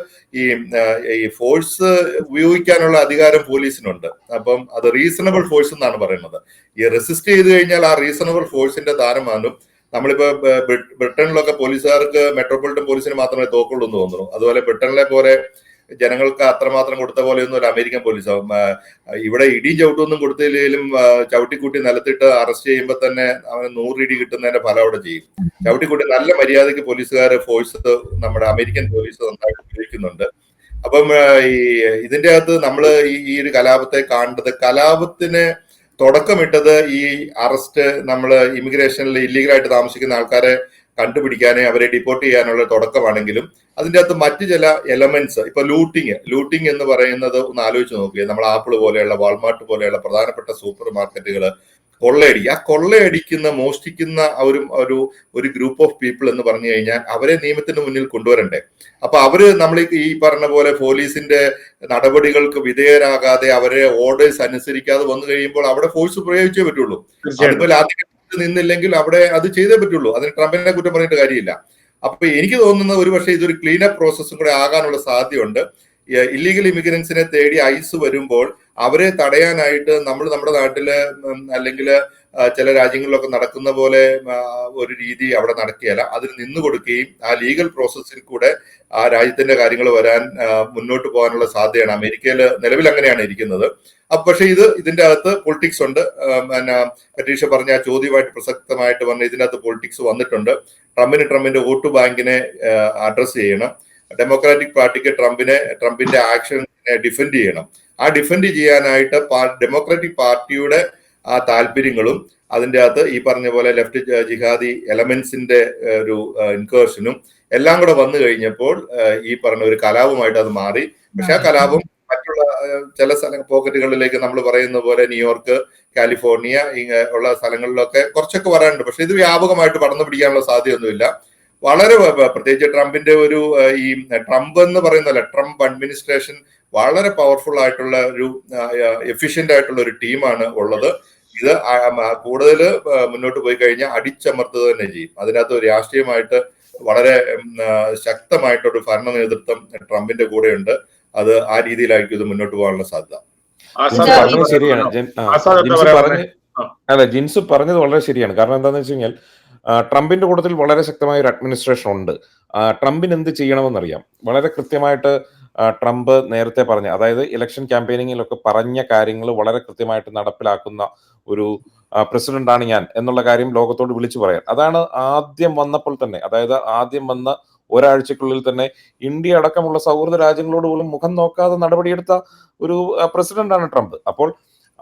ഈ ഫോഴ്സ് ഉപയോഗിക്കാനുള്ള അധികാരം പോലീസിനുണ്ട്. അപ്പം അത് റീസണബിൾ ഫോഴ്സ് എന്നാണ് പറയുന്നത്. ഈ റെസിസ്റ്റ് ചെയ്ത് കഴിഞ്ഞാൽ ആ റീസണബിൾ ഫോഴ്സിന്റെ സ്ഥാനമാനും നമ്മളിപ്പോ ബ്രിട്ടനിലൊക്കെ പോലീസുകാർക്ക് മെട്രോപൊളിറ്റൻ പോലീസിന് മാത്രമേ തോക്കുള്ളൂ എന്ന് തോന്നുന്നു. അതുപോലെ ബ്രിട്ടനിലെ പോലെ ജനങ്ങൾക്ക് അത്രമാത്രം കൊടുത്ത പോലെയൊന്നും ഒരു അമേരിക്കൻ പോലീസ് ഇവിടെ ഇടിയും ചവിട്ടൊന്നും കൊടുത്തില്ലെങ്കിലും ചവിട്ടിക്കൂട്ടി നിലത്തിട്ട് അറസ്റ്റ് ചെയ്യുമ്പോൾ തന്നെ അവന് 100 ഇടി കിട്ടുന്നതിന്റെ ഫലം അവിടെ ചെയ്യും. ചവിട്ടിക്കൂട്ടി നല്ല മര്യാദയ്ക്ക് പോലീസുകാരെ ഫോഴ്സ് നമ്മുടെ അമേരിക്കൻ പോലീസ് നന്നായിട്ട് ഉപയോഗിക്കുന്നുണ്ട്. അപ്പം ഇതിന്റെ അകത്ത് നമ്മൾ ഈ ഒരു കലാപത്തെ കാണേണ്ടത്, കലാപത്തിന് തുടക്കമിട്ടത് ഈ അറസ്റ്റ് നമ്മൾ ഇമിഗ്രേഷനിൽ ഇല്ലീഗലായിട്ട് താമസിക്കുന്ന ആൾക്കാരെ കണ്ടുപിടിക്കാനേ അവരെ ഡിപ്പോർട്ട് ചെയ്യാനുള്ള തുടക്കമാണെങ്കിലും അതിൻ്റെ അകത്ത് മറ്റു ചില എലമെന്റ്സ്, ഇപ്പൊ ലൂട്ടിങ് എന്ന് പറയുന്നത് ഒന്ന് ആലോചിച്ച് നോക്കുക. നമ്മൾ ആപ്പിൾ പോലെയുള്ള വാൾമാർട്ട് പോലെയുള്ള പ്രധാനപ്പെട്ട സൂപ്പർ മാർക്കറ്റുകൾ കൊള്ളയടിക്കുന്ന മോഷ്ടിക്കുന്ന ഒരു ഗ്രൂപ്പ് ഓഫ് പീപ്പിൾ എന്ന് പറഞ്ഞു കഴിഞ്ഞാൽ അവരെ നിയമത്തിന് മുന്നിൽ കൊണ്ടുവരണ്ടേ. അപ്പൊ അവര് നമ്മൾ ഈ പറഞ്ഞ പോലെ പോലീസിന്റെ നടപടികൾക്ക് വിധേയരാകാതെ അവരെ ഓർഡേഴ്സ് അനുസരിക്കാതെ വന്നു കഴിയുമ്പോൾ അവിടെ ഫോഴ്സ് പ്രയോഗിച്ചേ പറ്റുള്ളൂ. അതുപോലെ ആദ്യം നിന്നില്ലെങ്കിൽ അവിടെ അത് ചെയ്തേ പറ്റുള്ളൂ. അതിന് ട്രംപിനെ കുറ്റം പറഞ്ഞിട്ട് കാര്യമില്ല. അപ്പൊ എനിക്ക് തോന്നുന്നത് ഒരു പക്ഷേ ഇതൊരു ക്ലീനപ്പ് പ്രോസസ്സും കൂടെ ആകാനുള്ള സാധ്യതയുണ്ട്. ഇല്ലീഗൽ ഇമിഗ്രൻസിനെ തേടി ഐസ് വരുമ്പോൾ അവരെ തടയാനായിട്ട് നമ്മൾ നമ്മുടെ നാട്ടില് അല്ലെങ്കിൽ ചില രാജ്യങ്ങളിലൊക്കെ നടക്കുന്ന പോലെ ഒരു രീതി അവിടെ നടക്കുകയല്ല. അതിന് നിന്നു കൊടുക്കുകയും ആ ലീഗൽ പ്രോസസ്സിൽ കൂടെ ആ രാജ്യത്തിന്റെ കാര്യങ്ങൾ വരാൻ മുന്നോട്ട് പോകാനുള്ള സാധ്യതയാണ്. അമേരിക്കയിൽ നിലവിൽ അങ്ങനെയാണ് ഇരിക്കുന്നത്. പക്ഷെ ഇതിന്റെ അകത്ത് പൊളിറ്റിക്സ് ഉണ്ട്. പിന്നെ പരീക്ഷ പറഞ്ഞ ആ ചോദ്യമായിട്ട് പ്രസക്തമായിട്ട് പറഞ്ഞ ഇതിന്റെ അകത്ത് പൊളിറ്റിക്സ് വന്നിട്ടുണ്ട്. ട്രംപിന്റെ വോട്ട് ബാങ്കിനെ അഡ്രസ് ചെയ്യണം. ഡെമോക്രാറ്റിക് പാർട്ടിക്ക് ട്രംപിന്റെ ആക്ഷനെ ഡിഫെൻഡ് ചെയ്യണം. ആ ഡിഫെൻഡ് ചെയ്യാനായിട്ട് ഡെമോക്രാറ്റിക് പാർട്ടിയുടെ ആ താല്പര്യങ്ങളും അതിന്റെ അകത്ത് ഈ പറഞ്ഞ പോലെ ലെഫ്റ്റ് ജിഹാദി എലമെന്റ്സിന്റെ ഒരു ഇൻകേർഷനും എല്ലാം കൂടെ വന്നു കഴിഞ്ഞപ്പോൾ ഈ പറഞ്ഞ ഒരു കലാപമായിട്ട് അത് മാറി. പക്ഷെ ആ കലാപം മറ്റുള്ള ചില പോക്കറ്റുകളിലേക്ക് നമ്മൾ പറയുന്ന പോലെ ന്യൂയോർക്ക്, കാലിഫോർണിയ ഉള്ള സ്ഥലങ്ങളിലൊക്കെ കുറച്ചൊക്കെ വരാനുണ്ട്. പക്ഷെ ഇത് വ്യാപകമായിട്ട് പടർന്നു പിടിക്കാനുള്ള സാധ്യതയൊന്നുമില്ല. വളരെ പ്രത്യേകിച്ച് ട്രംപിന്റെ ഈ ട്രംപ് എന്ന് പറയുന്നതല്ല, ട്രംപ് അഡ്മിനിസ്ട്രേഷൻ വളരെ പവർഫുൾ ആയിട്ടുള്ള ഒരു എഫിഷ്യന്റ് ആയിട്ടുള്ള ഒരു ടീമാണ് ഉള്ളത്. ഇത് കൂടുതൽ മുന്നോട്ട് പോയി കഴിഞ്ഞാൽ അടിച്ചമർത്തുക തന്നെ ചെയ്യും. അതിനകത്ത് രാഷ്ട്രീയമായിട്ട് വളരെ ശക്തമായിട്ടൊരു ഭരണ നേതൃത്വം ട്രംപിന്റെ കൂടെയുണ്ട്. അത് ആ രീതിയിലായിരിക്കും ഇത് മുന്നോട്ട് പോകാനുള്ള സാധ്യത. ശരിയാണ് ജിൻസ് പറഞ്ഞത് വളരെ ശരിയാണ്. കാരണം എന്താണെന്ന് വെച്ച് കഴിഞ്ഞാൽ ട്രംപിന്റെ കൂട്ടത്തിൽ വളരെ ശക്തമായ ഒരു അഡ്മിനിസ്ട്രേഷൻ ഉണ്ട്. ട്രംപിന് എന്ത് ചെയ്യണമെന്നറിയാം. വളരെ കൃത്യമായിട്ട് ട്രംപ് നേരത്തെ പറഞ്ഞ, അതായത് ഇലക്ഷൻ ക്യാമ്പയിനിങ്ങിലൊക്കെ പറഞ്ഞ കാര്യങ്ങൾ വളരെ കൃത്യമായിട്ട് നടപ്പിലാക്കുന്ന ഒരു പ്രസിഡന്റാണ് ഞാൻ എന്നുള്ള കാര്യം ലോകത്തോട് വിളിച്ചു പറയാൻ. അതാണ് ആദ്യം വന്നപ്പോൾ തന്നെ, അതായത് ആദ്യം വന്ന ഒരാഴ്ചക്കുള്ളിൽ തന്നെ ഇന്ത്യ അടക്കമുള്ള സൗഹൃദ രാജ്യങ്ങളോട് പോലും മുഖം നോക്കാതെ നടപടിയെടുത്ത ഒരു പ്രസിഡന്റാണ് ട്രംപ്. അപ്പോൾ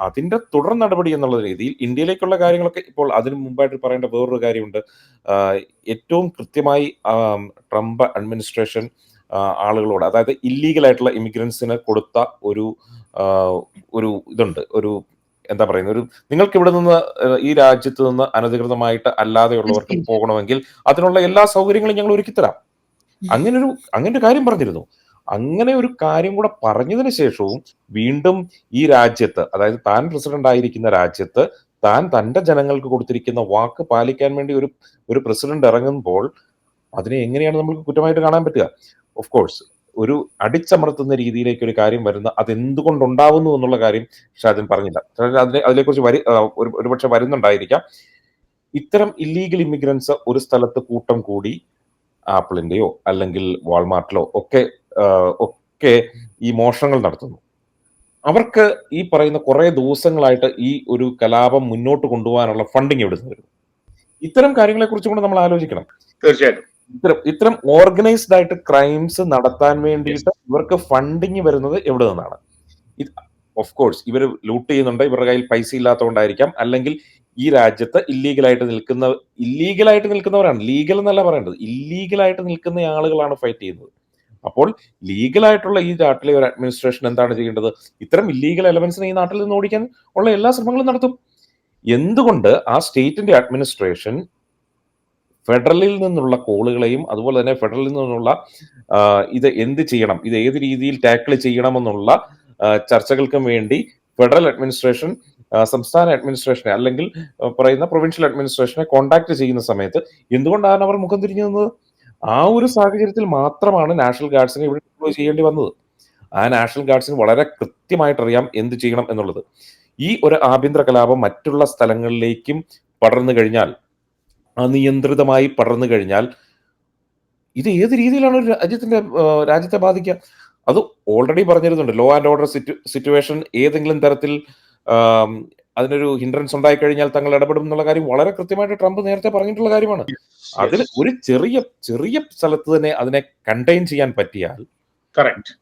അതിന്റെ തുടർ നടപടി എന്നുള്ള രീതിയിൽ ഇന്ത്യയിലേക്കുള്ള കാര്യങ്ങളൊക്കെ ഇപ്പോൾ അതിനു മുമ്പായിട്ട് പറയേണ്ട വേറൊരു കാര്യമുണ്ട്. ഏറ്റവും കൃത്യമായി ട്രംപ് അഡ്മിനിസ്ട്രേഷൻ ആളുകളോട്, അതായത് ഇല്ലീഗൽ ആയിട്ടുള്ള ഇമിഗ്രൻസിന് കൊടുത്ത ഒരു ഇതുണ്ട്, ഒരു എന്താ പറയുന്നത്, ഒരു നിങ്ങൾക്ക് ഇവിടെ നിന്ന് ഈ രാജ്യത്ത് നിന്ന് അനധികൃതമായിട്ട് അല്ലാതെയുള്ളവർക്ക് പോകണമെങ്കിൽ അതിനുള്ള എല്ലാ സൗകര്യങ്ങളും ഞങ്ങൾ ഒരുക്കിത്തരാം. അങ്ങനെ ഒരു കാര്യം പറഞ്ഞിരുന്നു. അങ്ങനെ ഒരു കാര്യം കൂടെ പറഞ്ഞതിന് ശേഷവും വീണ്ടും ഈ രാജ്യത്ത്, അതായത് താൻ പ്രസിഡന്റ് ആയിരിക്കുന്ന രാജ്യത്ത് താൻ തന്റെ ജനങ്ങൾക്ക് കൊടുത്തിരിക്കുന്ന വാക്ക് പാലിക്കാൻ വേണ്ടി ഒരു പ്രസിഡന്റ് ഇറങ്ങുമ്പോൾ അതിനെ എങ്ങനെയാണ് നമുക്ക് കുറ്റമായിട്ട് കാണാൻ പറ്റുക? ഓഫ് കോഴ്സ് ഒരു അടിച്ചമർത്തുന്ന രീതിയിലേക്ക് ഒരു കാര്യം വരുന്ന അതെന്തുകൊണ്ടുണ്ടാവുന്നു എന്നുള്ള കാര്യം ഷാജൻ പറഞ്ഞില്ല. അതിനെക്കുറിച്ച് ഒരുപക്ഷെ വരുന്നുണ്ടായിരിക്കാം. ഇത്തരം ഇല്ലീഗൽ ഇമിഗ്രൻസ് ഒരു സ്ഥലത്ത് കൂട്ടം കൂടി ആപ്പിളിന്റെയോ അല്ലെങ്കിൽ വാൾമാർട്ടിലോ ഒക്കെ ഈ മോഷണങ്ങൾ നടത്തുന്നു. അവർക്ക് ഈ പറയുന്ന കുറെ ദിവസങ്ങളായിട്ട് ഈ ഒരു കലാപം മുന്നോട്ട് കൊണ്ടുപോകാനുള്ള ഫണ്ടിങ് എവിടെ നിന്ന് വരുന്നു? ഇത്തരം കാര്യങ്ങളെ കുറിച്ചും കൂടെ നമ്മൾ ആലോചിക്കണം. തീർച്ചയായിട്ടും ഇത്തരം ഓർഗനൈസ്ഡ് ആയിട്ട് ക്രൈംസ് നടത്താൻ വേണ്ടിയിട്ട് ഇവർക്ക് ഫണ്ടിങ് വരുന്നത് എവിടെ നിന്നാണ്? ഓഫ് കോഴ്സ് ഇവർ ലൂട്ട് ചെയ്യുന്നുണ്ട്, ഇവരുടെ കയ്യിൽ പൈസ ഇല്ലാത്തതുകൊണ്ടായിരിക്കാം, അല്ലെങ്കിൽ ഈ രാജ്യത്ത് ഇല്ലീഗലായിട്ട് നിൽക്കുന്നവരാണ്. ലീഗൽ എന്നല്ല പറയേണ്ടത്, ഇല്ലീഗലായിട്ട് നിൽക്കുന്ന ആളുകളാണ് ഫൈറ്റ് ചെയ്യുന്നത്. അപ്പോൾ ലീഗലായിട്ടുള്ള ഈ നാട്ടിലെ ഒരു അഡ്മിനിസ്ട്രേഷൻ എന്താണ് ചെയ്യേണ്ടത്? ഇത്തരം ഇല്ലീഗൽ എലമെന്റ്സിനെ ഈ നാട്ടിൽ നിന്ന് ഓടിക്കാൻ ഉള്ള എല്ലാ ശ്രമങ്ങളും നടത്തും. എന്തുകൊണ്ട് ആ സ്റ്റേറ്റിന്റെ അഡ്മിനിസ്ട്രേഷൻ ഫെഡറലിൽ നിന്നുള്ള കോളുകളെയും അതുപോലെ തന്നെ ഫെഡറലിൽ നിന്നുള്ള ഇത് എന്ത് ചെയ്യണം, ഇത് ഏത് രീതിയിൽ ടാക്കിൾ ചെയ്യണമെന്നുള്ള ചർച്ചകൾക്കും വേണ്ടി ഫെഡറൽ അഡ്മിനിസ്ട്രേഷൻ സംസ്ഥാന അഡ്മിനിസ്ട്രേഷനെ അല്ലെങ്കിൽ പറയുന്ന പ്രൊവിൻഷ്യൽ അഡ്മിനിസ്ട്രേഷനെ കോൺടാക്ട് ചെയ്യുന്ന സമയത്ത് എന്തുകൊണ്ടാണ് അവർ മുഖം തിരിഞ്ഞു നിന്നത്? ആ ഒരു സാഹചര്യത്തിൽ മാത്രമാണ് നാഷണൽ ഗാർഡ്സിനെ ഇവിടെ ഡിപ്ലോയ് ചെയ്യേണ്ടി വന്നത്. ആ നാഷണൽ ഗാർഡ്സിന് വളരെ കൃത്യമായിട്ട് അറിയാം എന്ത് ചെയ്യണം എന്നുള്ളത്. ഈ ഒരു ആഭ്യന്തര കലാപം മറ്റുള്ള സ്ഥലങ്ങളിലേക്കും പടർന്നു കഴിഞ്ഞാൽ, അനിയന്ത്രിതമായി പടർന്നു കഴിഞ്ഞാൽ ഇത് ഏത് രീതിയിലാണ് ഒരു രാജ്യത്തെ ബാധിക്കുക? അത് ഓൾറെഡി പറഞ്ഞിരുന്നുണ്ട്. ലോ ആൻഡ് ഓർഡർ സിറ്റുവേഷൻ ഏതെങ്കിലും തരത്തിൽ അതിനൊരു ഹിൻഡ്രൻസ് ഉണ്ടായി കഴിഞ്ഞാൽ തങ്ങൾ ഇടപെടും എന്നുള്ള കാര്യം വളരെ കൃത്യമായിട്ട് ട്രംപ് നേരത്തെ പറഞ്ഞിട്ടുള്ള കാര്യമാണ്. അതിൽ ഒരു ചെറിയ സ്ഥലത്ത് തന്നെ അതിനെ കണ്ടെയ്ൻ ചെയ്യാൻ പറ്റിയാൽ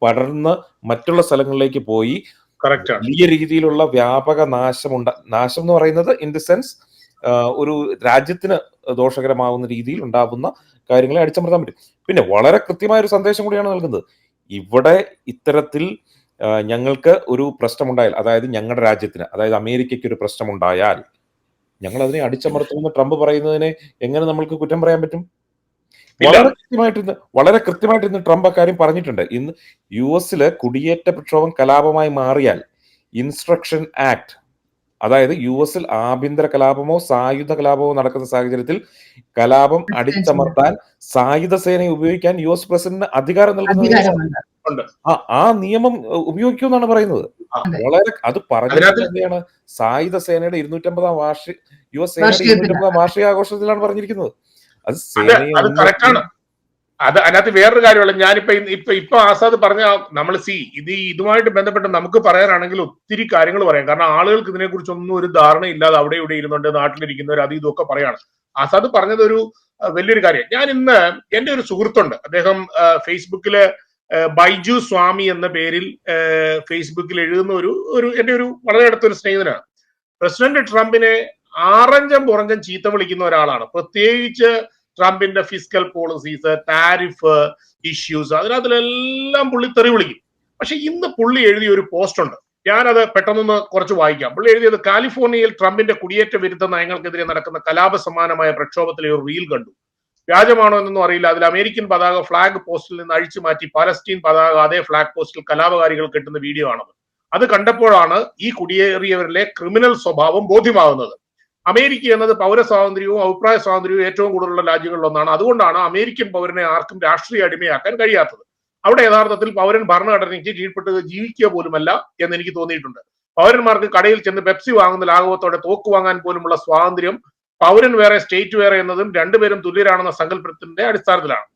പടർന്ന് മറ്റുള്ള സ്ഥലങ്ങളിലേക്ക് പോയി വലിയ രീതിയിലുള്ള വ്യാപക നാശം എന്ന് പറയുന്നത് ഇൻ ദി സെൻസ് ഒരു രാജ്യത്തിന് ദോഷകരമാവുന്ന രീതിയിൽ ഉണ്ടാവുന്ന കാര്യങ്ങളെ അടിച്ചമർത്താൻ പറ്റും. പിന്നെ വളരെ കൃത്യമായ ഒരു സന്ദേശം കൂടിയാണ് നൽകുന്നത്. ഇവിടെ ഇത്തരത്തിൽ ഞങ്ങൾക്ക് ഒരു പ്രശ്നമുണ്ടായാൽ, അതായത് ഞങ്ങളുടെ രാജ്യത്തിന്, അതായത് അമേരിക്കയ്ക്ക് ഒരു പ്രശ്നമുണ്ടായാൽ ഞങ്ങൾ അതിനെ അടിച്ചമർത്തുമെന്ന് ട്രംപ് പറയുന്നതിനെ എങ്ങനെ നമ്മൾക്ക് കുറ്റം പറയാൻ പറ്റും? വളരെ കൃത്യമായിട്ട് ഇന്ന് ട്രംപ് അക്കാര്യം പറഞ്ഞിട്ടുണ്ട്. ഇന്ന് US കുടിയേറ്റ പ്രക്ഷോഭം കലാപമായി മാറിയാൽ ഇൻസ്ട്രക്ഷൻ ആക്ട്, അതായത് US ആഭ്യന്തര കലാപമോ സായുധ കലാപമോ നടക്കുന്ന സാഹചര്യത്തിൽ കലാപം അടിച്ചമർത്താൻ സായുധ സേനയെ ഉപയോഗിക്കാൻ US പ്രസിഡന്റിന് അധികാരം നൽകുന്നത് ആ നിയമം ഉപയോഗിക്കുമെന്നാണ് പറയുന്നത്. വളരെ അത് പറഞ്ഞിരിക്കുകയാണ്. സായുധ സേനയുടെ 250-ാം US സേനയുടെ 250-ാം വാർഷികാഘോഷത്തിലാണ് പറഞ്ഞിരിക്കുന്നത്. അത് കറക്റ്റാണ്. അതിനകത്ത് വേറൊരു കാര്യമുള്ള, ഇപ്പൊ ആസാദ് പറഞ്ഞ നമ്മൾ ഇതുമായിട്ട് ബന്ധപ്പെട്ട് നമുക്ക് പറയാനാണെങ്കിൽ ഒത്തിരി കാര്യങ്ങൾ പറയാം. കാരണം ആളുകൾക്ക് ഇതിനെക്കുറിച്ചൊന്നും ഒരു ധാരണ ഇല്ലാതെ അവിടെ ഇവിടെ ഇരുന്നുണ്ട് നാട്ടിലിരിക്കുന്നവർ അത് ഇതൊക്കെ പറയാണ്. ആസാദ് പറഞ്ഞത് ഒരു വലിയൊരു കാര്യം. ഞാൻ ഇന്ന് എന്റെ ഒരു സുഹൃത്തുണ്ട്, അദ്ദേഹം ഫേസ്ബുക്കില് ബൈജു സ്വാമി എന്ന പേരിൽ ഫേസ്ബുക്കിൽ എഴുതുന്ന എന്റെ ഒരു വളരെ അടുത്തൊരു സ്നേഹിതനാണ്. പ്രസിഡന്റ് ട്രംപിനെ ആറഞ്ചം പുറഞ്ചം ചീത്ത വിളിക്കുന്ന ഒരാളാണ്. പ്രത്യേകിച്ച് ട്രംപിന്റെ ഫിസ്ക്കൽ പോളിസീസ്, ടാരിഫ് ഇഷ്യൂസ്, അതിനകത്തിലെല്ലാം പുള്ളി തെറി വിളിക്കും. പക്ഷെ ഇന്ന് പുള്ളി എഴുതിയ ഒരു പോസ്റ്റ് ഉണ്ട്, ഞാനത് പെട്ടെന്നൊന്ന് കുറച്ച് വായിക്കാം. പുള്ളി എഴുതിയത്, കാലിഫോർണിയയിൽ ട്രംപിന്റെ കുടിയേറ്റ വിരുദ്ധ നയങ്ങൾക്കെതിരെ നടക്കുന്ന കലാപ സമാനമായ പ്രക്ഷോഭത്തിലെ ഒരു റീൽ കണ്ടു. വ്യാജമാണോ എന്നൊന്നും അറിയില്ല. അതിൽ അമേരിക്കൻ പതാക ഫ്ലാഗ് പോസ്റ്റിൽ നിന്ന് അഴിച്ചു മാറ്റി പലസ്തീൻ പതാക അതേ ഫ്ലാഗ് പോസ്റ്റിൽ കലാപകാരികൾ കെട്ടുന്ന വീഡിയോ ആണത്. അത് കണ്ടപ്പോഴാണ് ഈ കുടിയേറിയവരിലെ ക്രിമിനൽ സ്വഭാവം ബോധ്യമാകുന്നത്. അമേരിക്ക എന്നത് പൗരസ്വാതന്ത്ര്യവും അഭിപ്രായ സ്വാതന്ത്ര്യവും ഏറ്റവും കൂടുതലുള്ള രാജ്യങ്ങളിലൊന്നാണ്. അതുകൊണ്ടാണ് അമേരിക്കൻ പൗരനെ ആർക്കും രാഷ്ട്രീയ അടിമയാക്കാൻ കഴിയാത്തത്. അവിടെ യഥാർത്ഥത്തിൽ പൗരൻ ഭരണഘടനയ്ക്ക് കീഴ്പ്പെട്ട് ജീവിക്കുക പോലുമല്ല എന്ന് എനിക്ക് തോന്നിയിട്ടുണ്ട്. പൗരന്മാർക്ക് കടയിൽ ചെന്ന് പെപ്സി വാങ്ങുന്ന ലാഘവത്തോടെ തോക്ക് വാങ്ങാൻ പോലുമുള്ള സ്വാതന്ത്ര്യം പൗരൻ വേറെ സ്റ്റേറ്റ് വേറെ എന്നതും രണ്ടുപേരും തുല്യരാണെന്ന സങ്കല്പത്തിന്റെ അടിസ്ഥാനത്തിലാണ്.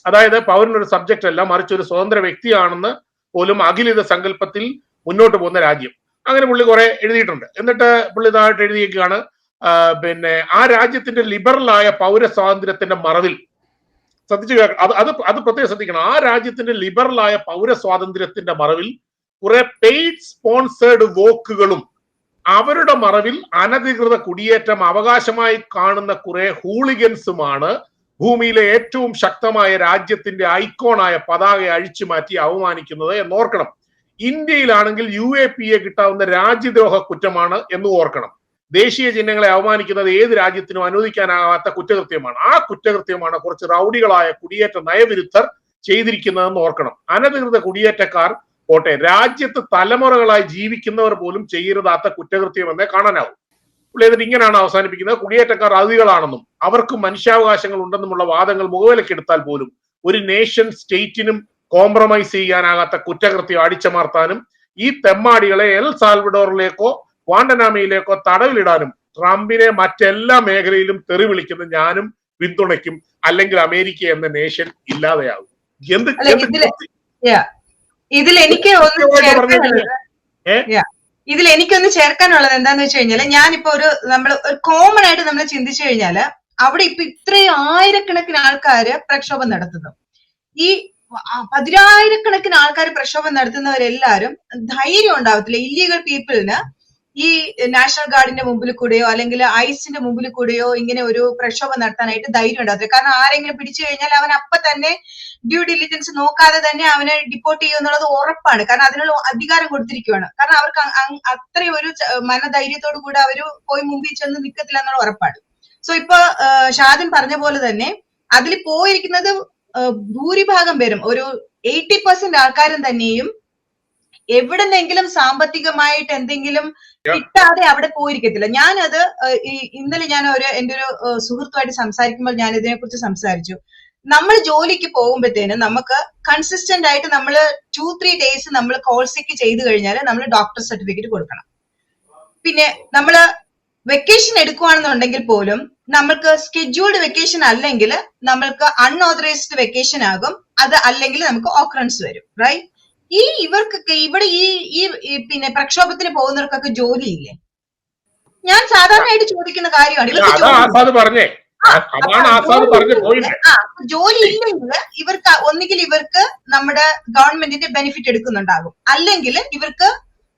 അതായത് പൗരൻ ഒരു സബ്ജക്റ്റ് അല്ല, മറിച്ച് ഒരു സ്വതന്ത്ര വ്യക്തിയാണെന്ന് പോലും അഖിലിത സങ്കല്പത്തിൽ മുന്നോട്ട് പോകുന്ന രാജ്യം. അങ്ങനെ പുള്ളി കുറെ എഴുതിയിട്ടുണ്ട്. എന്നിട്ട് പുള്ളി ഇതായിട്ട് എഴുതിയേക്കാണ്, ആ രാജ്യത്തിന്റെ ലിബറലായ പൗര സ്വാതന്ത്ര്യത്തിന്റെ മറവിൽ, ശ്രദ്ധിച്ചു അത് പ്രത്യേകം ശ്രദ്ധിക്കണം, ആ രാജ്യത്തിന്റെ ലിബറലായ പൗര സ്വാതന്ത്ര്യത്തിന്റെ മറവിൽ കുറെ പെയ്ഡ് സ്പോൺസേർഡ് വോക്കുകളും അവരുടെ മറവിൽ അനധികൃത കുടിയേറ്റം അവകാശമായി കാണുന്ന കുറെ ഹൂളിഗൻസുമാണ് ഭൂമിയിലെ ഏറ്റവും ശക്തമായ രാജ്യത്തിന്റെ ഐക്കോണായ പതാക അഴിച്ചു മാറ്റി അവമാനിക്കുന്നത് എന്നോർക്കണം. ഇന്ത്യയിലാണെങ്കിൽ UAPA കിട്ടാവുന്ന രാജ്യദ്രോഹ കുറ്റമാണ് എന്ന് ഓർക്കണം. ദേശീയ ചിഹ്നങ്ങളെ അവമാനിക്കുന്നത് ഏത് രാജ്യത്തിനും അനുവദിക്കാനാകാത്ത കുറ്റകൃത്യമാണ്. ആ കുറ്റകൃത്യമാണ് കുറച്ച് റൗഡികളായ കുടിയേറ്റ നയവിരുദ്ധർ ചെയ്തിരിക്കുന്നതെന്ന് ഓർക്കണം. അനധികൃത കുടിയേറ്റക്കാർ പോട്ടെ, രാജ്യത്ത് തലമുറകളായി ജീവിക്കുന്നവർ പോലും ചെയ്യരുതാത്ത കുറ്റകൃത്യം എന്നേ കാണാനാവും. പുള്ളി എന്നിട്ട് ഇങ്ങനെയാണ് അവസാനിപ്പിക്കുന്നത്: കുടിയേറ്റക്കാർ അതിഥികളാണെന്നും അവർക്ക് മനുഷ്യാവകാശങ്ങൾ ഉണ്ടെന്നുമുള്ള വാദങ്ങൾ മുഖവിലക്കെടുത്താൽ പോലും ഒരു നേഷൻ സ്റ്റേറ്റിനും കോംപ്രമൈസ് ചെയ്യാനാകാത്ത കുറ്റകൃത്യം അടിച്ചമർത്താനും ഈ തെമ്മാടികളെ എൽ സാൽവഡോറിലേക്കോ ക്വാണ്ടനാമയിലേക്കോ തടവിലിടാനും ട്രംപിനെ മറ്റെല്ലാ മേഖലയിലും തെറി വിളിക്കുന്ന ഞാനും പിന്തുണയ്ക്കും. അല്ലെങ്കിൽ അമേരിക്ക എന്ന നേഷൻ ഇല്ലാതെയാകും. ഇതിൽ എനിക്കൊന്ന് ചേർക്കാനുള്ളത് എന്താന്ന് വെച്ച് കഴിഞ്ഞാല്, ഞാനിപ്പോ നമ്മൾ ഒരു കോമൺ ആയിട്ട് നമ്മൾ ചിന്തിച്ചു കഴിഞ്ഞാല് അവിടെ ഇപ്പൊ ഇത്രയും ആയിരക്കണക്കിന് ആൾക്കാര് പ്രക്ഷോഭം നടത്തുന്നു. ഈ 10,000-കണക്കിന് ആൾക്കാർ പ്രക്ഷോഭം നടത്തുന്നവരെല്ലാരും ധൈര്യം ഉണ്ടാവത്തില്ല ഇല്ലീഗൽ പീപ്പിളിന് ഈ നാഷണൽ ഗാർഡിന്റെ മുമ്പിൽ കൂടെയോ അല്ലെങ്കിൽ ഐസിന്റെ മുമ്പിൽ കൂടെയോ ഇങ്ങനെ ഒരു പ്രക്ഷോഭം നടത്താനായിട്ട് ധൈര്യം ഉണ്ടാവത്തില്ല. കാരണം ആരെങ്കിലും പിടിച്ചു കഴിഞ്ഞാൽ അവൻ അപ്പൊ തന്നെ ഡ്യൂ ഡിലിജൻസ് നോക്കാതെ തന്നെ അവനെ ഡിപ്പോർട്ട് ചെയ്യും എന്നുള്ളത് ഉറപ്പാണ്. കാരണം അതിനുള്ള അധികാരം കൊടുത്തിരിക്കുകയാണ്. കാരണം അവർക്ക് അത്രയും ഒരു മനധൈര്യത്തോടു കൂടെ അവര് പോയി മുമ്പിൽ ചെന്ന് നിൽക്കത്തില്ല എന്നുള്ള ഉറപ്പാണ്. സോ ഇപ്പൊ ഷാദിൻ പറഞ്ഞ പോലെ തന്നെ അതിൽ പോയിരിക്കുന്നത് ഭൂരിഭാഗം പേരും, ഒരു 80% ആൾക്കാരും തന്നെയും എവിടെന്നെങ്കിലും സാമ്പത്തികമായിട്ട് എന്തെങ്കിലും കിട്ടാതെ അവിടെ പോയിരിക്കത്തില്ല. ഞാനത് ഇന്നലെ ഞാൻ എന്റെ ഒരു സുഹൃത്തുമായിട്ട് സംസാരിക്കുമ്പോൾ ഞാൻ ഇതിനെക്കുറിച്ച് സംസാരിച്ചു. നമ്മൾ ജോലിക്ക് പോകുമ്പോഴത്തേനും നമുക്ക് കൺസിസ്റ്റന്റ് ആയിട്ട് നമ്മൾ 2-3 days നമ്മൾ കോൾ സിക്ക് ചെയ്ത് കഴിഞ്ഞാൽ നമ്മൾ ഡോക്ടർ സർട്ടിഫിക്കറ്റ് കൊടുക്കണം. പിന്നെ നമ്മള് വെക്കേഷൻ എടുക്കുകയാണെന്നുണ്ടെങ്കിൽ പോലും നമ്മൾക്ക് സ്കെഡ്യൂൾഡ് വെക്കേഷൻ അല്ലെങ്കിൽ നമ്മൾക്ക് അൺഓതറൈസ്ഡ് വെക്കേഷൻ ആകും. അത് അല്ലെങ്കിൽ നമുക്ക് ഓക്കറൻസ് വരും, റൈറ്റ്? ഇവർക്കൊക്കെ ഇവിടെ ഈ പിന്നെ പ്രക്ഷോഭത്തിന് പോകുന്നവർക്കൊക്കെ ജോലിയില്ലേ? ഞാൻ സാധാരണയായിട്ട് ചോദിക്കുന്ന കാര്യമാണ്. ജോലി ഇല്ലെങ്കിൽ ഇവർക്ക് ഒന്നുകിൽ ഇവർക്ക് നമ്മുടെ ഗവൺമെന്റിന്റെ ബെനിഫിറ്റ് എടുക്കുന്നുണ്ടാകും, അല്ലെങ്കിൽ ഇവർക്ക്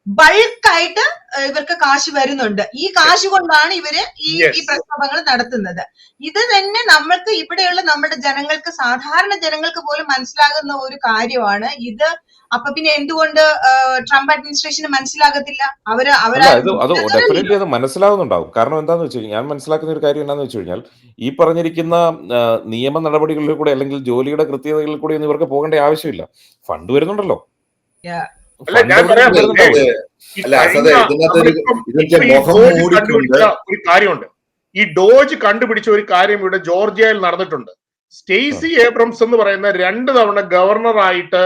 ബൾക്കായിട്ട് ഇവർക്ക് കാശ് വരുന്നുണ്ട്. ഈ കാശ് കൊണ്ടാണ് ഇവര് ഈ പ്രക്ഷോഭങ്ങൾ നടത്തുന്നത്. ഇത് തന്നെ നമ്മൾക്ക് ഇവിടെയുള്ള നമ്മുടെ ജനങ്ങൾക്ക്, സാധാരണ ജനങ്ങൾക്ക് പോലും മനസ്സിലാകുന്ന ഒരു കാര്യമാണ് ഇത്. അപ്പൊ പിന്നെ എന്തുകൊണ്ട് ട്രംപ് അഡ്മിനിസ്ട്രേഷന് മനസ്സിലാകത്തില്ല? അത് മനസ്സിലാകുന്നുണ്ടാവും. കാരണം എന്താന്ന് വെച്ച് കഴിഞ്ഞാൽ, ഞാൻ മനസ്സിലാക്കുന്ന ഒരു കാര്യം എന്താണെന്ന് വെച്ച് കഴിഞ്ഞാൽ, ഈ പറഞ്ഞിരിക്കുന്ന നിയമ നടപടികളിൽ കൂടെ അല്ലെങ്കിൽ ജോലിയുടെ കൃത്യതകളിൽ കൂടെ ഒന്നും ഇവർക്ക് പോകേണ്ട ആവശ്യമില്ല. ഫണ്ട് വരുന്നുണ്ടല്ലോ. ഒരു കാര്യമുണ്ട്. ഈ ഡോജ് കണ്ടുപിടിച്ച ഒരു കാര്യം ഇവിടെ ജോർജിയയിൽ നടന്നിട്ടുണ്ട്. സ്റ്റേസി ഏബ്രംസ് എന്ന് പറയുന്ന 2 തവണ ഗവർണറായിട്ട്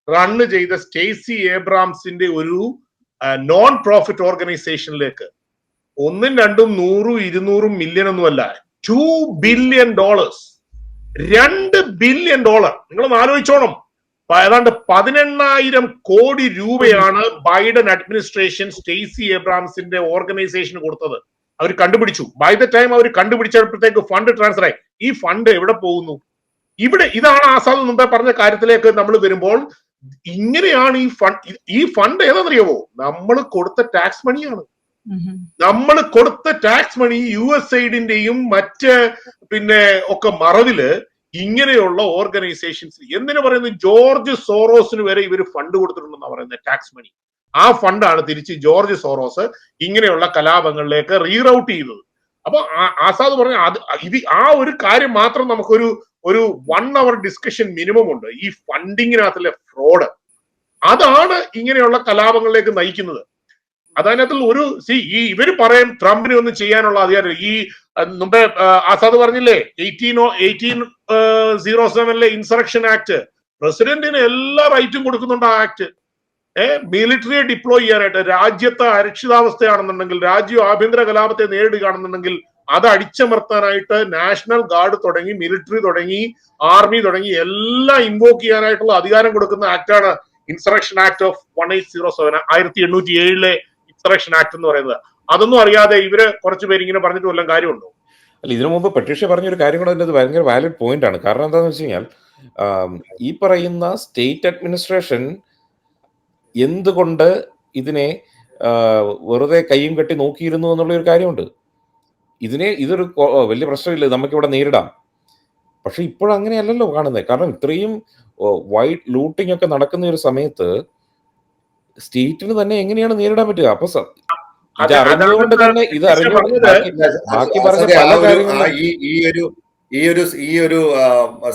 റണ്ണ് ചെയ്ത സ്റ്റേസി ഏബ്രാംസിന്റെ ഒരു നോൺ പ്രോഫിറ്റ് ഓർഗനൈസേഷനിലേക്ക് 1, 2, 100, 200 മില്യൺ ഒന്നുമല്ല, $2 ബില്യൺ, $2 ബില്യൺ. നിങ്ങളൊന്ന് ആലോചിച്ചോണം. ഏതാണ്ട് 18,000 കോടി രൂപയാണ് ബൈഡൻ അഡ്മിനിസ്ട്രേഷൻ സ്റ്റേസി ഏബ്രാംസിന്റെ ഓർഗനൈസേഷന് കൊടുത്തത്. അവർ കണ്ടുപിടിച്ചു. ബൈ ദ ടൈം അവർ കണ്ടുപിടിച്ചപ്പോഴത്തേക്ക് ഫണ്ട് ട്രാൻസ്ഫർ ആയി. ഈ ഫണ്ട് എവിടെ പോകുന്നു? ഇതാണ് ആസാദ് മുമ്പേ പറഞ്ഞ കാര്യത്തിലേക്ക് നമ്മൾ വരുമ്പോൾ, ഇങ്ങനെയാണ് ഈ ഫണ്ട് ഏതാണെന്നറിയാവോ? നമ്മൾ കൊടുത്ത ടാക്സ് മണിയാണ്. നമ്മൾ കൊടുത്ത ടാക്സ് മണി USAIDന്റെയും മറ്റ് പിന്നെ ഒക്കെ മറവില് ഇങ്ങനെയുള്ള ഓർഗനൈസേഷൻസ്, എന്തിനു പറയുന്നത്, ജോർജ് സോറോസിന് വരെ ഇവർ ഫണ്ട് കൊടുത്തിട്ടുണ്ടെന്നാണ് പറയുന്നത്, ടാക്സ് മണി. ആ ഫണ്ടാണ് തിരിച്ച് ജോർജ് സോറോസ് ഇങ്ങനെയുള്ള കലാപങ്ങളിലേക്ക് റീറൗട്ട് ചെയ്തത്. അപ്പൊ ആസാദ് പറഞ്ഞ ആ ഒരു കാര്യം മാത്രം നമുക്കൊരു 1 hour ഡിസ്കഷൻ മിനിമം ഉണ്ട്. ഈ ഫണ്ടിങ്ങിനകത്തിലെ ഫ്രോഡ്, അതാണ് ഇങ്ങനെയുള്ള കലാപങ്ങളിലേക്ക് നയിക്കുന്നത്. അതിനകത്തുള്ള ഇവര് പറയും ട്രംപിനെ ഒന്നും ചെയ്യാനുള്ള അധികാരം. ഈ മുമ്പേ ആസാദ് പറഞ്ഞില്ലേ 1807 ഇൻസറക്ഷൻ ആക്ട്, പ്രസിഡന്റിന് എല്ലാ റൈറ്റും കൊടുക്കുന്നുണ്ട് ആ ആക്ട്. മിലിറ്ററിയെ ഡിപ്ലോയ് ചെയ്യാനായിട്ട്, രാജ്യത്തെ അരക്ഷിതാവസ്ഥയാണെന്നുണ്ടെങ്കിൽ, രാജ്യം ആഭ്യന്തര കലാപത്തെ നേരിടുകയാണെന്നുണ്ടെങ്കിൽ അത് അടിച്ചമർത്താനായിട്ട് നാഷണൽ ഗാർഡ് തുടങ്ങി, മിലിറ്ററി തുടങ്ങി, ആർമി തുടങ്ങി എല്ലാം ഇൻവോക്ക് ചെയ്യാനായിട്ടുള്ള അധികാരം കൊടുക്കുന്ന ആക്ടാണ് ഇൻസറക്ഷൻ ആക്ട് ഓഫ് 1807, 1807 ഇൻസറക്ഷൻ ആക്ട് എന്ന് പറയുന്നത്. അതൊന്നും അറിയാതെ ഇവര് കുറച്ച് പേര് ഇങ്ങനെ പറഞ്ഞിട്ട് വല്ലതും കാര്യമുണ്ടോ? അല്ല, ഇതിനു മുമ്പ് പട്രീഷ്യ പറഞ്ഞൊരു കാര്യം കൂടെ അതിൻ്റെ ഭയങ്കര വാലിഡ് പോയിന്റ് ആണ്. കാരണം എന്താണെന്ന് വെച്ച് കഴിഞ്ഞാൽ, ഈ പറയുന്ന സ്റ്റേറ്റ് അഡ്മിനിസ്ട്രേഷൻ എന്തുകൊണ്ട് ഇതിനെ വെറുതെ കയ്യും കെട്ടി നോക്കിയിരുന്നു എന്നുള്ളൊരു കാര്യമുണ്ട്. ഇതൊരു വലിയ പ്രശ്നമില്ല, നമുക്കിവിടെ നേരിടാം. പക്ഷെ ഇപ്പോഴങ്ങനെയല്ലല്ലോ കാണുന്നത്. കാരണം ഇത്രയും വൈറ്റ് ലൂട്ടിംഗ് ഒക്കെ നടക്കുന്ന ഒരു സമയത്ത് സ്റ്റേറ്റിന് തന്നെ എങ്ങനെയാണ് നേരിടാൻ പറ്റുക? അപ്പൊ ഇത് അറിഞ്ഞുകൊണ്ട് തന്നെ ബാക്കി പറഞ്ഞ പല കാര്യങ്ങളും ഈ ഒരു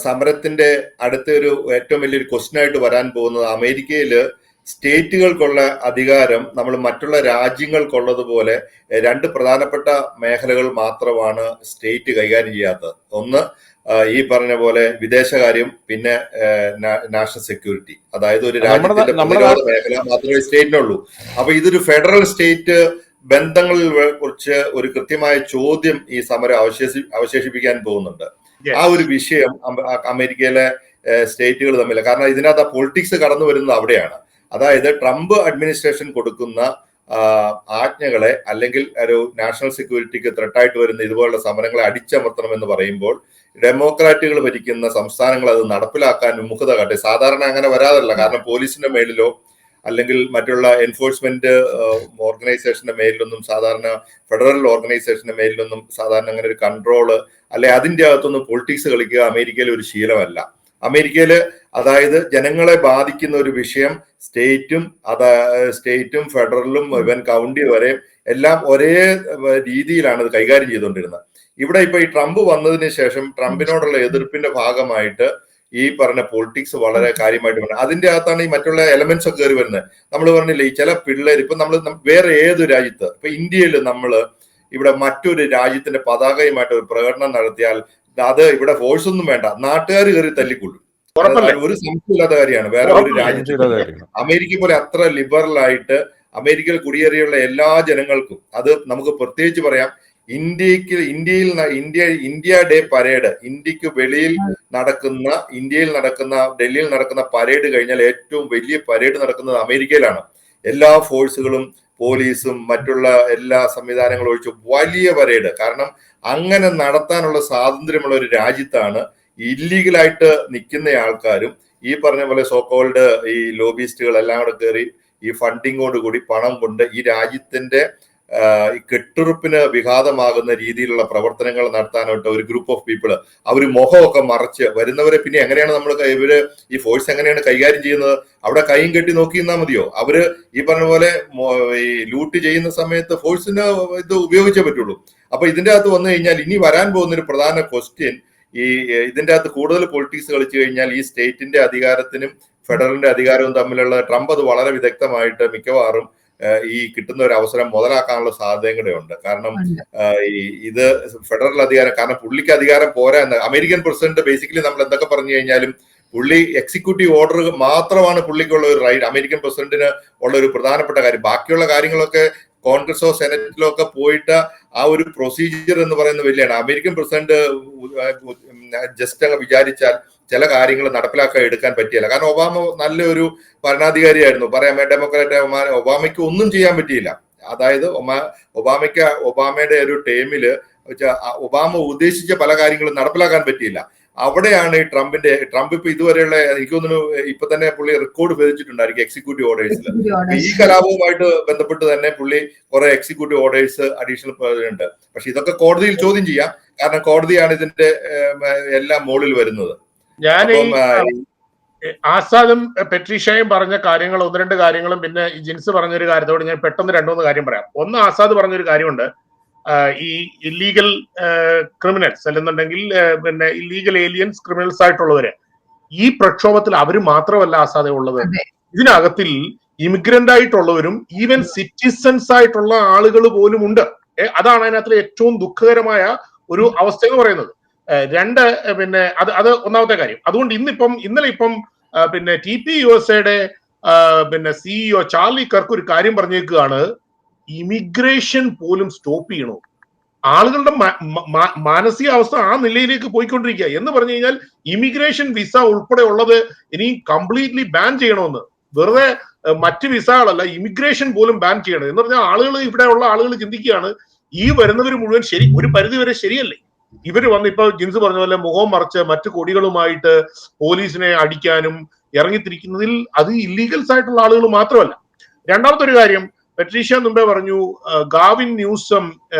സമരത്തിന്റെ അടുത്തൊരു ഏറ്റവും വലിയൊരു ക്വസ്റ്റ്യൻ ആയിട്ട് വരാൻ പോകുന്നത്, അമേരിക്കയില് സ്റ്റേറ്റുകൾക്കുള്ള അധികാരം നമ്മൾ മറ്റുള്ള രാജ്യങ്ങൾക്കുള്ളതുപോലെ 2 പ്രധാനപ്പെട്ട മേഖലകൾ മാത്രമാണ് സ്റ്റേറ്റ് കൈകാര്യം ചെയ്യാത്തത്. ഒന്ന് ഈ പറഞ്ഞ പോലെ വിദേശകാര്യം, പിന്നെ നാഷണൽ സെക്യൂരിറ്റി. അതായത് ഒരു രാജ്യത്തിന്റെ പ്രതിരോധ മേഖല മാത്രമേ സ്റ്റേറ്റിനുള്ളൂ. അപ്പൊ ഇതൊരു ഫെഡറൽ സ്റ്റേറ്റ് ബന്ധങ്ങളിൽ കുറിച്ച് ഒരു കൃത്യമായ ചോദ്യം ഈ സമരം അവശേഷിപ്പിക്കാൻ പോകുന്നുണ്ട്. ആ ഒരു വിഷയം അമേരിക്കയിലെ സ്റ്റേറ്റുകൾ തമ്മിൽ, കാരണം ഇതിനകത്ത് പൊളിറ്റിക്സ് കടന്നു വരുന്നത് അവിടെയാണ്. അതായത് ട്രംപ് അഡ്മിനിസ്ട്രേഷൻ കൊടുക്കുന്ന ആജ്ഞകളെ അല്ലെങ്കിൽ ഒരു നാഷണൽ സെക്യൂരിറ്റിക്ക് ത്രെട്ടായിട്ട് വരുന്ന ഇതുപോലുള്ള സമരങ്ങളെ അടിച്ചമർത്തണം എന്ന് പറയുമ്പോൾ ഡെമോക്രാറ്റുകൾ ഭരിക്കുന്ന സംസ്ഥാനങ്ങൾ അത് നടപ്പിലാക്കാൻ വിമുഖത കാട്ടി. സാധാരണ അങ്ങനെ വരാറില്ല, കാരണം പോലീസിന്റെ മേലിലോ അല്ലെങ്കിൽ മറ്റുള്ള എൻഫോഴ്സ്മെന്റ് ഓർഗനൈസേഷന്റെ മേലിലൊന്നും, സാധാരണ ഫെഡറൽ ഓർഗനൈസേഷന്റെ മേലിലൊന്നും സാധാരണ അങ്ങനെ ഒരു കൺട്രോള് അല്ലെ അതിന്റെ അകത്തൊന്നും പൊളിറ്റിക്സ് കളിക്കുക അമേരിക്കയിൽ ഒരു ശീലമല്ല. അമേരിക്കയില് അതായത് ജനങ്ങളെ ബാധിക്കുന്ന ഒരു വിഷയം സ്റ്റേറ്റും ഫെഡറലും ഇവൻ കൗണ്ടി വരെ എല്ലാം ഒരേ രീതിയിലാണ് ഇത് കൈകാര്യം ചെയ്തുകൊണ്ടിരുന്നത്. ഇവിടെ ഇപ്പൊ ഈ ട്രംപ് വന്നതിന് ശേഷം ട്രംപിനോടുള്ള എതിർപ്പിന്റെ ഭാഗമായിട്ട് ഈ പറഞ്ഞ പൊളിറ്റിക്സ് വളരെ കാര്യമായിട്ട് വരുന്നത്. അതിന്റെ അകത്താണ് ഈ മറ്റുള്ള എലമെന്റ്സ് ഒക്കെ കയറി വരുന്നത്. നമ്മൾ പറഞ്ഞില്ലേ, ഈ ചില പിള്ളേർ ഇപ്പൊ നമ്മൾ വേറെ ഏത് രാജ്യത്ത്, ഇപ്പൊ ഇന്ത്യയിൽ നമ്മൾ ഇവിടെ മറ്റൊരു രാജ്യത്തിന്റെ പതാകയുമായിട്ട് ഒരു പ്രകടനം നടത്തിയാൽ അത് ഇവിടെ ഫോഴ്സ് ഒന്നും വേണ്ട, നാട്ടുകാർ കയറി തല്ലിക്കൊള്ളും. ഒരു സംശയമില്ലാത്ത കാര്യമാണ്. വേറെ ഒരു രാജ്യത്ത് അമേരിക്ക പോലെ അത്ര ലിബറൽ ആയിട്ട് അമേരിക്കയിൽ കുടിയേറിയുള്ള എല്ലാ ജനങ്ങൾക്കും, അത് നമുക്ക് പ്രത്യേകിച്ച് പറയാം, ഇന്ത്യ ഡേ പരേഡ്, ഇന്ത്യക്ക് വെളിയിൽ നടക്കുന്ന, ഡൽഹിയിൽ നടക്കുന്ന പരേഡ് കഴിഞ്ഞാൽ ഏറ്റവും വലിയ പരേഡ് നടക്കുന്നത് അമേരിക്കയിലാണ്. എല്ലാ ഫോഴ്സുകളും, പോലീസും മറ്റുള്ള എല്ലാ സംവിധാനങ്ങളും ഒഴിച്ച് വലിയ പരേഡ്. കാരണം അങ്ങനെ നടത്താനുള്ള സ്വാതന്ത്ര്യമുള്ള ഒരു രാജ്യത്താണ് ഇല്ലീഗലായിട്ട് നിൽക്കുന്ന ആൾക്കാരും ഈ പറഞ്ഞ പോലെ സോക്കോൾഡ് ഈ ലോബിസ്റ്റുകൾ എല്ലാം കൂടെ കയറി ഈ ഫണ്ടിങ്ങോട് കൂടി പണം കൊണ്ട് ഈ രാജ്യത്തിന്റെ കെട്ടുറുപ്പിന് വിഘാതമാകുന്ന രീതിയിലുള്ള പ്രവർത്തനങ്ങൾ നടത്താനായിട്ട് ഒരു ഗ്രൂപ്പ് ഓഫ് പീപ്പിള് അവർ മുഖമൊക്കെ മറച്ച് വരുന്നവരെ പിന്നെ എങ്ങനെയാണ് നമ്മൾ ഇവര് ഈ ഫോഴ്സ് എങ്ങനെയാണ് കൈകാര്യം ചെയ്യുന്നത്? അവിടെ കൈയും കെട്ടി നോക്കിയിരുന്നാൽ മതിയോ? അവര് ഈ പറഞ്ഞ പോലെ ഈ ലൂട്ട് ചെയ്യുന്ന സമയത്ത് ഫോഴ്സിന് ഇത് ഉപയോഗിച്ചേ പറ്റുള്ളൂ. അപ്പൊ ഇതിന്റെ അകത്ത് വന്നു കഴിഞ്ഞാൽ ഇനി വരാൻ പോകുന്ന ഒരു പ്രധാന ക്വസ്റ്റ്യൻ, ഈ ഇതിന്റെ അകത്ത് കൂടുതൽ പൊളിറ്റിക്സ് കളിച്ചു കഴിഞ്ഞാൽ ഈ സ്റ്റേറ്റിന്റെ അധികാരത്തിനും ഫെഡറലിന്റെ അധികാരവും തമ്മിലുള്ള ട്രംപ് അത് വളരെ വിദഗ്ധമായിട്ട് മിക്കവാറും ഈ കിട്ടുന്ന ഒരു അവസരം മുതലാക്കാനുള്ള സാധ്യതയും കൂടെ ഉണ്ട്. കാരണം ഇത് ഫെഡറൽ അധികാരം, കാരണം പുള്ളിക്ക് അധികാരം പോരാ എന്ന് അമേരിക്കൻ പ്രസിഡന്റ് ബേസിക്കലി നമ്മൾ എന്തൊക്കെ പറഞ്ഞു കഴിഞ്ഞാലും പുള്ളി എക്സിക്യൂട്ടീവ് ഓർഡർ മാത്രമാണ് പുള്ളിക്കുള്ള ഒരു റൈറ്റ്, അമേരിക്കൻ പ്രസിഡന്റിന് ഉള്ള ഒരു പ്രധാനപ്പെട്ട കാര്യം. ബാക്കിയുള്ള കാര്യങ്ങളൊക്കെ കോൺഗ്രസോ സെനറ്റിലോ ഒക്കെ പോയിട്ട് ആ ഒരു പ്രൊസീജിയർ എന്ന് പറയുന്നത് വലിയാണ്. അമേരിക്കൻ പ്രസിഡന്റ് ജസ്റ്റ് അങ്ങ് വിചാരിച്ചാൽ ചില കാര്യങ്ങൾ നടപ്പിലാക്കാൻ എടുക്കാൻ പറ്റിയില്ല. കാരണം ഒബാമ നല്ലൊരു ഭരണാധികാരിയായിരുന്നു, പറയാം, ഡെമോക്രാറ്റ്. ഒബാമയ്ക്ക് ഒന്നും ചെയ്യാൻ പറ്റിയില്ല. അതായത് ഒബാമയുടെ ഒരു ടേമില് ഒബാമ ഉദ്ദേശിച്ച പല കാര്യങ്ങളും നടപ്പിലാക്കാൻ പറ്റിയില്ല. അവിടെയാണ് ഈ ട്രംപ് ഇപ്പൊ ഇതുവരെയുള്ള, എനിക്ക് തോന്നുന്നു ഇപ്പൊ തന്നെ പുള്ളി റെക്കോർഡ് ഭേദിച്ചിട്ടുണ്ടായിരിക്കും എക്സിക്യൂട്ടീവ് ഓർഡേഴ്സിൽ. ഈ കലാപവുമായിട്ട് ബന്ധപ്പെട്ട് തന്നെ പുള്ളി കുറെ എക്സിക്യൂട്ടീവ് ഓർഡേഴ്സ് അഡീഷണൽ ഉണ്ട്. പക്ഷെ ഇതൊക്കെ കോടതിയിൽ ചോദ്യം ചെയ്യാം, കാരണം കോടതിയാണ് ഇതിന്റെ എല്ലാം മുകളിൽ വരുന്നത്. ഞാൻ ആസാദും പെട്രീഷയും പറഞ്ഞ കാര്യങ്ങൾ, 1-2 കാര്യങ്ങളും പിന്നെ ജിൻസ് പറഞ്ഞൊരു കാര്യത്തോട് ഞാൻ പെട്ടെന്ന് 2-3 കാര്യം പറയാം. ഒന്ന്, ആസാദ് പറഞ്ഞൊരു കാര്യമുണ്ട്, ഈ ഇല്ലീഗൽ ക്രിമിനൽസ് അല്ലെന്നുണ്ടെങ്കിൽ പിന്നെ ഇല്ലീഗൽ ഏലിയൻസ് ക്രിമിനൽസ് ആയിട്ടുള്ളവര് ഈ പ്രക്ഷോഭത്തിൽ അവര് മാത്രമല്ല ആസാദെ ഉള്ളത്, ഇതിനകത്തിൽ ഇമിഗ്രന്റ് ആയിട്ടുള്ളവരും ഈവൻ സിറ്റിസൺസ് ആയിട്ടുള്ള ആളുകൾ പോലും ഉണ്ട്. അതാണ് അതിനകത്തിലെ ഏറ്റവും ദുഃഖകരമായ ഒരു അവസ്ഥ എന്ന് പറയുന്നത്. 2, പിന്നെ അത് ഒന്നാമത്തെ കാര്യം. അതുകൊണ്ട് ഇന്നലെ പിന്നെ TPUSAയുടെ പിന്നെ CEO ചാർലി കർക്ക് ഒരു കാര്യം പറഞ്ഞേക്കുകയാണ്, ഇമിഗ്രേഷൻ പോലും സ്റ്റോപ്പ് ചെയ്യണോ, ആളുകളുടെ മാനസികാവസ്ഥ ആ നിലയിലേക്ക് പോയിക്കൊണ്ടിരിക്കുക എന്ന് പറഞ്ഞു കഴിഞ്ഞാൽ ഇമിഗ്രേഷൻ വിസ ഉൾപ്പെടെ ഉള്ളത് ഇനി കംപ്ലീറ്റ്ലി ബാൻ ചെയ്യണമെന്ന്. വെറുതെ മറ്റ് വിസകളല്ല, ഇമിഗ്രേഷൻ പോലും ബാൻ ചെയ്യണം എന്ന് പറഞ്ഞാൽ ആളുകൾ, ഇവിടെ ഉള്ള ആളുകൾ ചിന്തിക്കുകയാണ്, ഈ വരുന്നവർ മുഴുവൻ ഒരു പരിധി വരെ ശരിയല്ലേ? ഇവര് വന്ന് ഇപ്പൊ ജിൻസ് പറഞ്ഞ പോലെ മുഖം മറച്ച് മറ്റു കൊടികളുമായിട്ട് പോലീസിനെ അടിക്കാനും ഇറങ്ങിത്തിരിക്കുന്നതിൽ അത് ഇല്ലീഗൽസ് ആയിട്ടുള്ള ആളുകൾ മാത്രമല്ല. രണ്ടാമത്തെ ഒരു കാര്യം, പെട്രീഷ്യ മുമ്പേ പറഞ്ഞു, ഗാവിൻ ന്യൂസം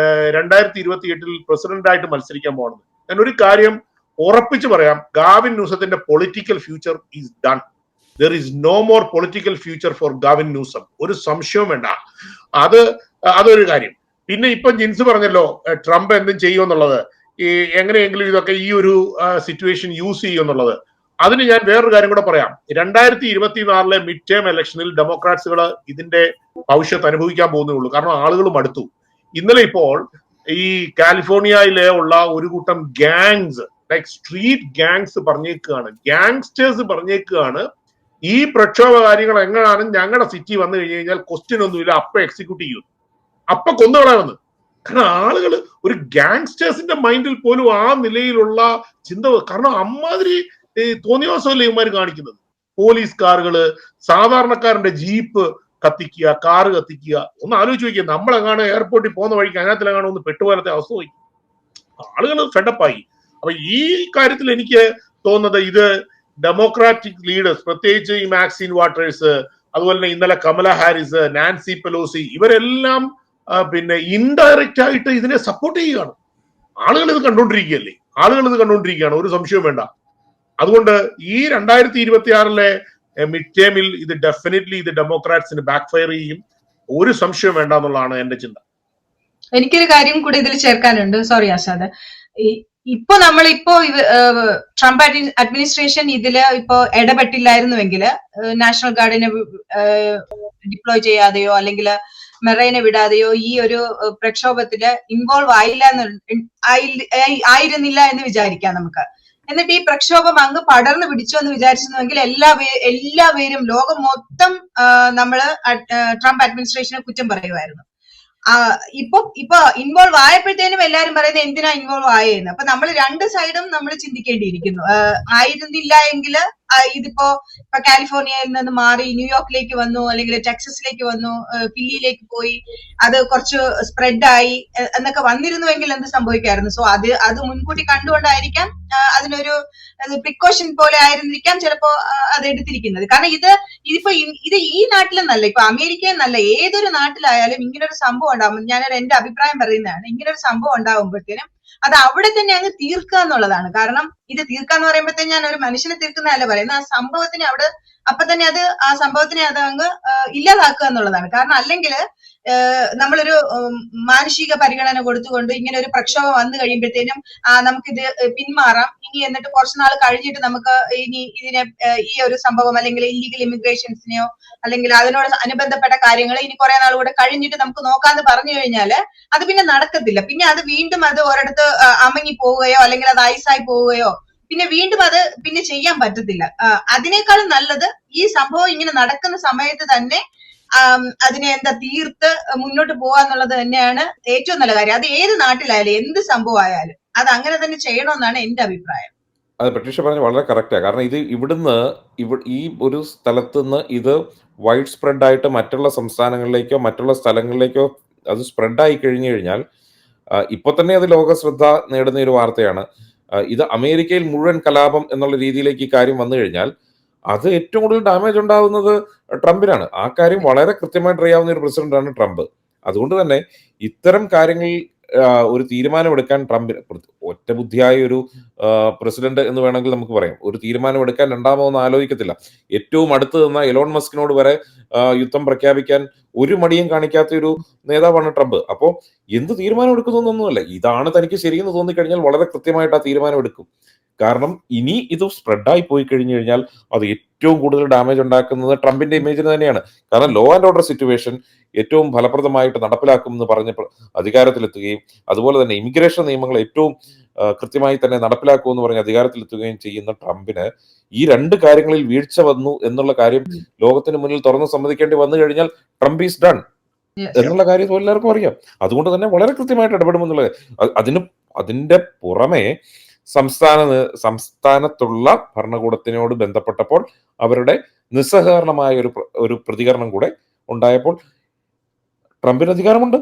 2028 പ്രസിഡന്റായിട്ട് മത്സരിക്കാൻ പോകണം. ഞാൻ ഒരു കാര്യം ഉറപ്പിച്ചു പറയാം, ഗാവിൻ ന്യൂസത്തിന്റെ political future is done. There is no more political future for Gavin Newsom, ഒരു സംശയവും വേണ്ട. അതൊരു കാര്യം. പിന്നെ ഇപ്പൊ ജിൻസ് പറഞ്ഞല്ലോ ട്രംപ് എന്തും ചെയ്യുമെന്നുള്ളത്. ഈ എങ്ങനെയെങ്കിലും ഇതൊക്കെ ഈ ഒരു സിറ്റുവേഷൻ യൂസ് ചെയ്യും എന്നുള്ളത്. അതിന് ഞാൻ വേറൊരു കാര്യം കൂടെ പറയാം. 2024 മിഡ് ടേം ഇലക്ഷനിൽ ഡെമോക്രാറ്റ്സുകൾ ഇതിന്റെ ഭവിഷ്യത്ത് അനുഭവിക്കാൻ പോകുന്നേ ഉള്ളൂ. കാരണം ആളുകൾ മടുത്തു. ഇന്നലെ ഇപ്പോൾ ഈ കാലിഫോർണിയയിലെ ഉള്ള ഒരു കൂട്ടം ഗാങ്സ്, ലൈക് സ്ട്രീറ്റ് ഗാങ്സ് പറഞ്ഞേക്കുകയാണ്, ഗാങ്സ്റ്റേഴ്സ് പറഞ്ഞേക്കുകയാണ്, ഈ പ്രക്ഷോഭകാരികൾ എങ്ങനെയാണ് ഞങ്ങളുടെ സിറ്റി വന്നു കഴിഞ്ഞു കഴിഞ്ഞാൽ ക്വസ്റ്റ്യൻ ഒന്നുമില്ല, അപ്പൊ എക്സിക്യൂട്ട് ചെയ്യും, അപ്പൊ കൊന്നുകളാമെന്ന്. കാരണം ആളുകൾ ഒരു ഗാങ്സ്റ്റേഴ്സിന്റെ മൈൻഡിൽ പോലും ആ നിലയിലുള്ള ചിന്ത, കാരണം അമ്മാതിരി തോന്നിയവാസമല്ലേ ഇവന്മാർ കാണിക്കുന്നത്. പോലീസ് കാറുകള്, സാധാരണക്കാരന്റെ ജീപ്പ് കത്തിക്കുക, കാറ് കത്തിക്കുക. ഒന്ന് ആലോചിച്ച് നോക്കിയാൽ നമ്മളെങ്ങാണ് എയർപോർട്ടിൽ പോകുന്ന വഴിക്ക് അതിനകത്തിലെങ്ങാണ് ഒന്ന് പെട്ടുപോലത്തെ അവസ്ഥ പോയി, ആളുകൾ ഫെഡപ്പായി. അപ്പൊ ഈ കാര്യത്തിൽ എനിക്ക് തോന്നുന്നത് ഇത് ഡെമോക്രാറ്റിക് ലീഡേഴ്സ്, പ്രത്യേകിച്ച് ഈ മാക്സിൻ വാട്ടേഴ്സ്, അതുപോലെ തന്നെ ഇന്നലെ കമല ഹാരിസ്, നാൻസി പെലോസി, ഇവരെല്ലാം പിന്നെ ഇൻഡയറക്റ്റ് ആയിട്ട് ഇതിനെ സപ്പോർട്ട് ചെയ്യുകയാണ്. ആളുകൾ ഇത് കണ്ടുകൊണ്ടിരിക്കുകയാണ്, ഒരു സംശയവും വേണ്ട. അതുകൊണ്ട് ഈ 2026 മിഡ് ടേമിൽ ഇത് ഡെഫിനറ്റ്ലി ഇത് ഡെമോക്രാറ്റ്സിന് ബാക്ക് ഫയർ ചെയ്യും, ഒരു സംശയം വേണ്ട എന്നുള്ളതാണ് എന്റെ ചിന്ത. എനിക്കൊരു കാര്യം കൂടി ഇതിൽ ചേർക്കാനുണ്ട്. സോറി ആസാദ്, നമ്മളിപ്പോ ട്രംപ് അഡ്മിനിസ്ട്രേഷൻ ഇതില് ഇപ്പോ ഇടപെട്ടില്ലായിരുന്നുവെങ്കിൽ, നാഷണൽ ഗാർഡിനെ ഡിപ്ലോയ് ചെയ്യാതെയോ അല്ലെങ്കിൽ മെറൈനെ വിടാതെയോ ഈ ഒരു പ്രക്ഷോഭത്തില് ഇൻവോൾവ് ആയിരുന്നില്ല എന്ന് വിചാരിക്കാം നമുക്ക്. എന്നിട്ട് ഈ പ്രക്ഷോഭം അങ്ങ് പടർന്നു പിടിച്ചു എന്ന് വിചാരിച്ചിരുന്നുവെങ്കിൽ എല്ലാവരും ലോകം മൊത്തം നമ്മള് ട്രംപ് അഡ്മിനിസ്ട്രേഷനെ കുറ്റം പറയുമായിരുന്നു. ഇപ്പൊ ഇൻവോൾവ് ആയപ്പോഴത്തേനും എല്ലാരും പറയുന്നത് എന്തിനാ ഇൻവോൾവ് ആയെന്ന്. അപ്പൊ നമ്മൾ രണ്ട് സൈഡും നമ്മൾ ചിന്തിക്കേണ്ടിയിരിക്കുന്നു. ആയിരുന്നില്ല എങ്കിൽ ഇതിപ്പോ കാലിഫോർണിയയിൽ നിന്ന് മാറി ന്യൂയോർക്കിലേക്ക് വന്നു, അല്ലെങ്കിൽ ടെക്സസിലേക്ക് വന്നു, ഫില്ലിയിലേക്ക് പോയി, അത് കുറച്ച് സ്പ്രെഡായി എന്നൊക്കെ വന്നിരുന്നുവെങ്കിൽ എന്ത് സംഭവിക്കായിരുന്നു. സോ അത് മുൻകൂട്ടി കണ്ടുകൊണ്ടായിരിക്കാം അതിനൊരു പ്രിക്കോഷൻ പോലെ ആയിരുന്നിരിക്കാം ചിലപ്പോ അത് എടുത്തിരിക്കുന്നത്. കാരണം ഇത് ഈ നാട്ടിലെന്നല്ല, ഇപ്പൊ അമേരിക്കയെന്നല്ല, ഏതൊരു നാട്ടിലായാലും ഇങ്ങനൊരു സംഭവം ഉണ്ടാകും. ഞാനൊരു എന്റെ അഭിപ്രായം പറയുന്നതാണ്, ഇങ്ങനൊരു സംഭവം ഉണ്ടാകുമ്പോഴത്തേനും അത് അവിടെ തന്നെ അങ്ങ് തീർക്കുക എന്നുള്ളതാണ്. കാരണം ഇത് തീർക്കാന്ന് പറയുമ്പോഴത്തേക്കും ഞാൻ ഒരു മനുഷ്യനെ തീർക്കുന്നതല്ല പറയുന്നത്, ആ സംഭവത്തിനെ ആ സംഭവത്തിനെ അത് അങ്ങ് ഇല്ലാതാക്കുക എന്നുള്ളതാണ്. കാരണം അല്ലെങ്കിൽ നമ്മളൊരു മാനുഷിക പരിഗണന കൊടുത്തുകൊണ്ട് ഇങ്ങനെ ഒരു പ്രക്ഷോഭം വന്നു കഴിയുമ്പോഴത്തേനും നമുക്കിത് പിന്മാറാം, ഇനി എന്നിട്ട് കുറച്ചുനാൾ കഴിഞ്ഞിട്ട് നമുക്ക് ഇനി ഇതിനെ ഈ ഒരു സംഭവം അല്ലെങ്കിൽ ഇല്ലീഗൽ ഇമിഗ്രേഷൻസിനെയോ അല്ലെങ്കിൽ അതിനോട് അനുബന്ധപ്പെട്ട കാര്യങ്ങൾ ഇനി കുറെ നാൾ കൂടെ കഴിഞ്ഞിട്ട് നമുക്ക് നോക്കാന്ന് പറഞ്ഞു കഴിഞ്ഞാല് അത് പിന്നെ നടക്കത്തില്ല. പിന്നെ അത് വീണ്ടും അത് ഒരിടത്ത് അമങ്ങി പോവുകയോ അല്ലെങ്കിൽ അത് ഐസായി പോവുകയോ പിന്നെ വീണ്ടും അത് പിന്നെ ചെയ്യാൻ പറ്റത്തില്ല. അതിനേക്കാളും നല്ലത് ഈ സംഭവം ഇങ്ങനെ നടക്കുന്ന സമയത്ത് തന്നെ അതിനെ തീർത്ത് മുന്നോട്ട് പോവാന്നുള്ളത് തന്നെയാണ് ഏറ്റവും നല്ല കാര്യം. അത് ഏത് നാട്ടിലായാലും എന്ത് സംഭവമായാലും അത് അങ്ങനെ തന്നെ ചെയ്യണമെന്നാണ് എന്റെ അഭിപ്രായം. അത് പ്രതീക്ഷ പറഞ്ഞ വളരെ കറക്റ്റാണ്. കാരണം ഇത് ഇവിടുന്ന് ഈ ഒരു സ്ഥലത്ത് നിന്ന് ഇത് വൈഡ് സ്പ്രെഡായിട്ട് മറ്റുള്ള സംസ്ഥാനങ്ങളിലേക്കോ മറ്റുള്ള സ്ഥലങ്ങളിലേക്കോ അത് സ്പ്രെഡായി കഴിഞ്ഞു കഴിഞ്ഞാൽ ഇപ്പൊ തന്നെ അത് ലോക ശ്രദ്ധ നേടുന്ന ഒരു വാർത്തയാണ്. ഇത് അമേരിക്കയിൽ മുഴുവൻ കലാപം എന്നുള്ള രീതിയിലേക്ക് ഈ കാര്യം വന്നു കഴിഞ്ഞാൽ അത് ഏറ്റവും കൂടുതൽ ഡാമേജ് ഉണ്ടാവുന്നത് ട്രംപിനാണ്. ആ കാര്യം വളരെ കൃത്യമായിട്ട് അറിയാവുന്ന ഒരു പ്രസിഡന്റാണ് ട്രംപ്. അതുകൊണ്ട് തന്നെ ഇത്തരം കാര്യങ്ങളിൽ ഒരു തീരുമാനമെടുക്കാൻ ട്രംപിന് ഒറ്റ ബുദ്ധിയായ ഒരു പ്രസിഡന്റ് എന്ന് വേണമെങ്കിൽ നമുക്ക് പറയാം. ഒരു തീരുമാനമെടുക്കാൻ രണ്ടാമതൊന്നും ആലോചിക്കത്തില്ല. ഏറ്റവും അടുത്ത് നിന്ന എലോൺ മസ്കിനോട് വരെ യുദ്ധം പ്രഖ്യാപിക്കാൻ ഒരു മടിയും കാണിക്കാത്ത ഒരു നേതാവാണ് ട്രംപ്. അപ്പോൾ എന്ത് തീരുമാനം എടുക്കുന്നൊന്നുമല്ല, ഇതാണ് തനിക്ക് ശരിയെന്ന് തോന്നിക്കഴിഞ്ഞാൽ വളരെ കൃത്യമായിട്ട് ആ തീരുമാനം എടുക്കും. കാരണം ഇനി ഇത് സ്പ്രെഡായി പോയി കഴിഞ്ഞു കഴിഞ്ഞാൽ അത് ഏറ്റവും കൂടുതൽ ഡാമേജ് ഉണ്ടാക്കുന്നത് ട്രംപിന്റെ ഇമേജിന് തന്നെയാണ്. കാരണം ലോ ആൻഡ് ഓർഡർ സിറ്റുവേഷൻ ഏറ്റവും ഫലപ്രദമായിട്ട് നടപ്പിലാക്കുമെന്ന് പറഞ്ഞപ്പോൾ അധികാരത്തിലെത്തുകയും അതുപോലെ തന്നെ ഇമിഗ്രേഷൻ നിയമങ്ങൾ ഏറ്റവും കൃത്യമായി തന്നെ നടപ്പിലാക്കുമെന്ന് പറഞ്ഞ് അധികാരത്തിലെത്തുകയും ചെയ്യുന്ന ട്രംപിന് ഈ രണ്ട് കാര്യങ്ങളിൽ വീഴ്ച വന്നു എന്നുള്ള കാര്യം ലോകത്തിന് മുന്നിൽ തുറന്ന് സമ്മതിക്കേണ്ടി വന്നു കഴിഞ്ഞാൽ ട്രംപ് ഈസ് ഡൺ എന്നുള്ള കാര്യം എല്ലാവർക്കും അറിയാം. അതുകൊണ്ട് തന്നെ വളരെ കൃത്യമായിട്ട് ഇടപെടുമെന്നുള്ളത്. അതിന്റെ പുറമെ സംസ്ഥാനത്തുള്ള ഭരണകൂടത്തിനോട് ബന്ധപ്പെട്ടപ്പോൾ അവരുടെ നിസ്സഹകരണമായ ഒരു പ്രതികരണം കൂടെ ഉണ്ടായപ്പോൾ ട്രംപിന് അധികാരമുണ്ട്.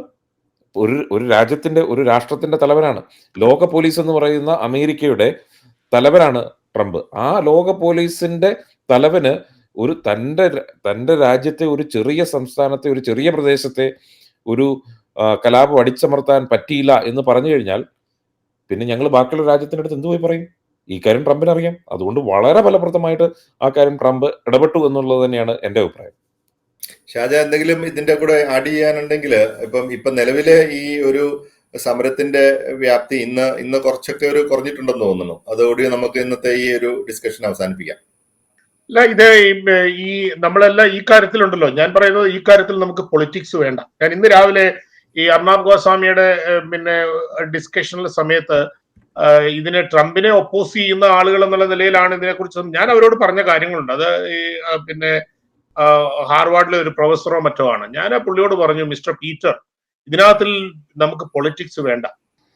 ഒരു രാഷ്ട്രത്തിന്റെ തലവനാണ്. ലോക പോലീസ് എന്ന് പറയുന്ന അമേരിക്കയുടെ തലവനാണ് ട്രംപ്. ആ ലോക പോലീസിന്റെ തലവന് തന്റെ രാജ്യത്തെ ഒരു ചെറിയ സംസ്ഥാനത്തെ ഒരു ചെറിയ പ്രദേശത്തെ ഒരു കലാപം അടിച്ചമർത്താൻ പറ്റിയില്ല എന്ന് പറഞ്ഞു കഴിഞ്ഞാൽ പിന്നെ ഞങ്ങൾ ബാക്കിയുള്ള രാജ്യത്തിൻ്റെ അടുത്ത് എന്ത് പോയി പറയും? ഈ കാര്യം ട്രംപിന് അറിയാം. അതുകൊണ്ട് വളരെ ഫലപ്രദമായിട്ട് ആ കാര്യം ട്രംപ് ഇടപെട്ടു എന്നുള്ളത് തന്നെയാണ് എന്റെ അഭിപ്രായം. ഷാജ, എന്തെങ്കിലും ഇതിന്റെ കൂടെ ആഡ് ചെയ്യാനുണ്ടെങ്കിൽ ഇപ്പൊ നിലവിലെ ഈ ഒരു സമരത്തിന്റെ വ്യാപ്തി ഇന്ന് കുറച്ചൊക്കെ കുറഞ്ഞിട്ടുണ്ടെന്ന് തോന്നുന്നു. അതോടെ നമുക്ക് ഇന്നത്തെ ഈ ഒരു ഡിസ്കഷൻ അവസാനിപ്പിക്കാം. അല്ല, ഇത് ഈ നമ്മളെല്ലാം ഈ കാര്യത്തിലുണ്ടല്ലോ, ഞാൻ പറയുന്നത് ഈ കാര്യത്തിൽ നമുക്ക് പൊളിറ്റിക്സ് വേണ്ട. ഞാൻ ഇന്ന് രാവിലെ ഈ അർണാബ് ഗോസ്വാമിയുടെ ഡിസ്കഷനിലെ സമയത്ത് ഇതിനെ ട്രംപിനെ ഒപ്പോസ് ചെയ്യുന്ന ആളുകൾ എന്നുള്ള നിലയിലാണ് ഇതിനെക്കുറിച്ച് ഞാൻ അവരോട് പറഞ്ഞ കാര്യങ്ങളുണ്ട്. അത് ഈ ഹാർവാർഡിലെ ഒരു പ്രൊഫസറോ മറ്റോ ആണ്. ഞാൻ ആ പുള്ളിയോട് പറഞ്ഞു, മിസ്റ്റർ പീറ്റർ, ഇതിനകത്തിൽ നമുക്ക് പൊളിറ്റിക്സ് വേണ്ട.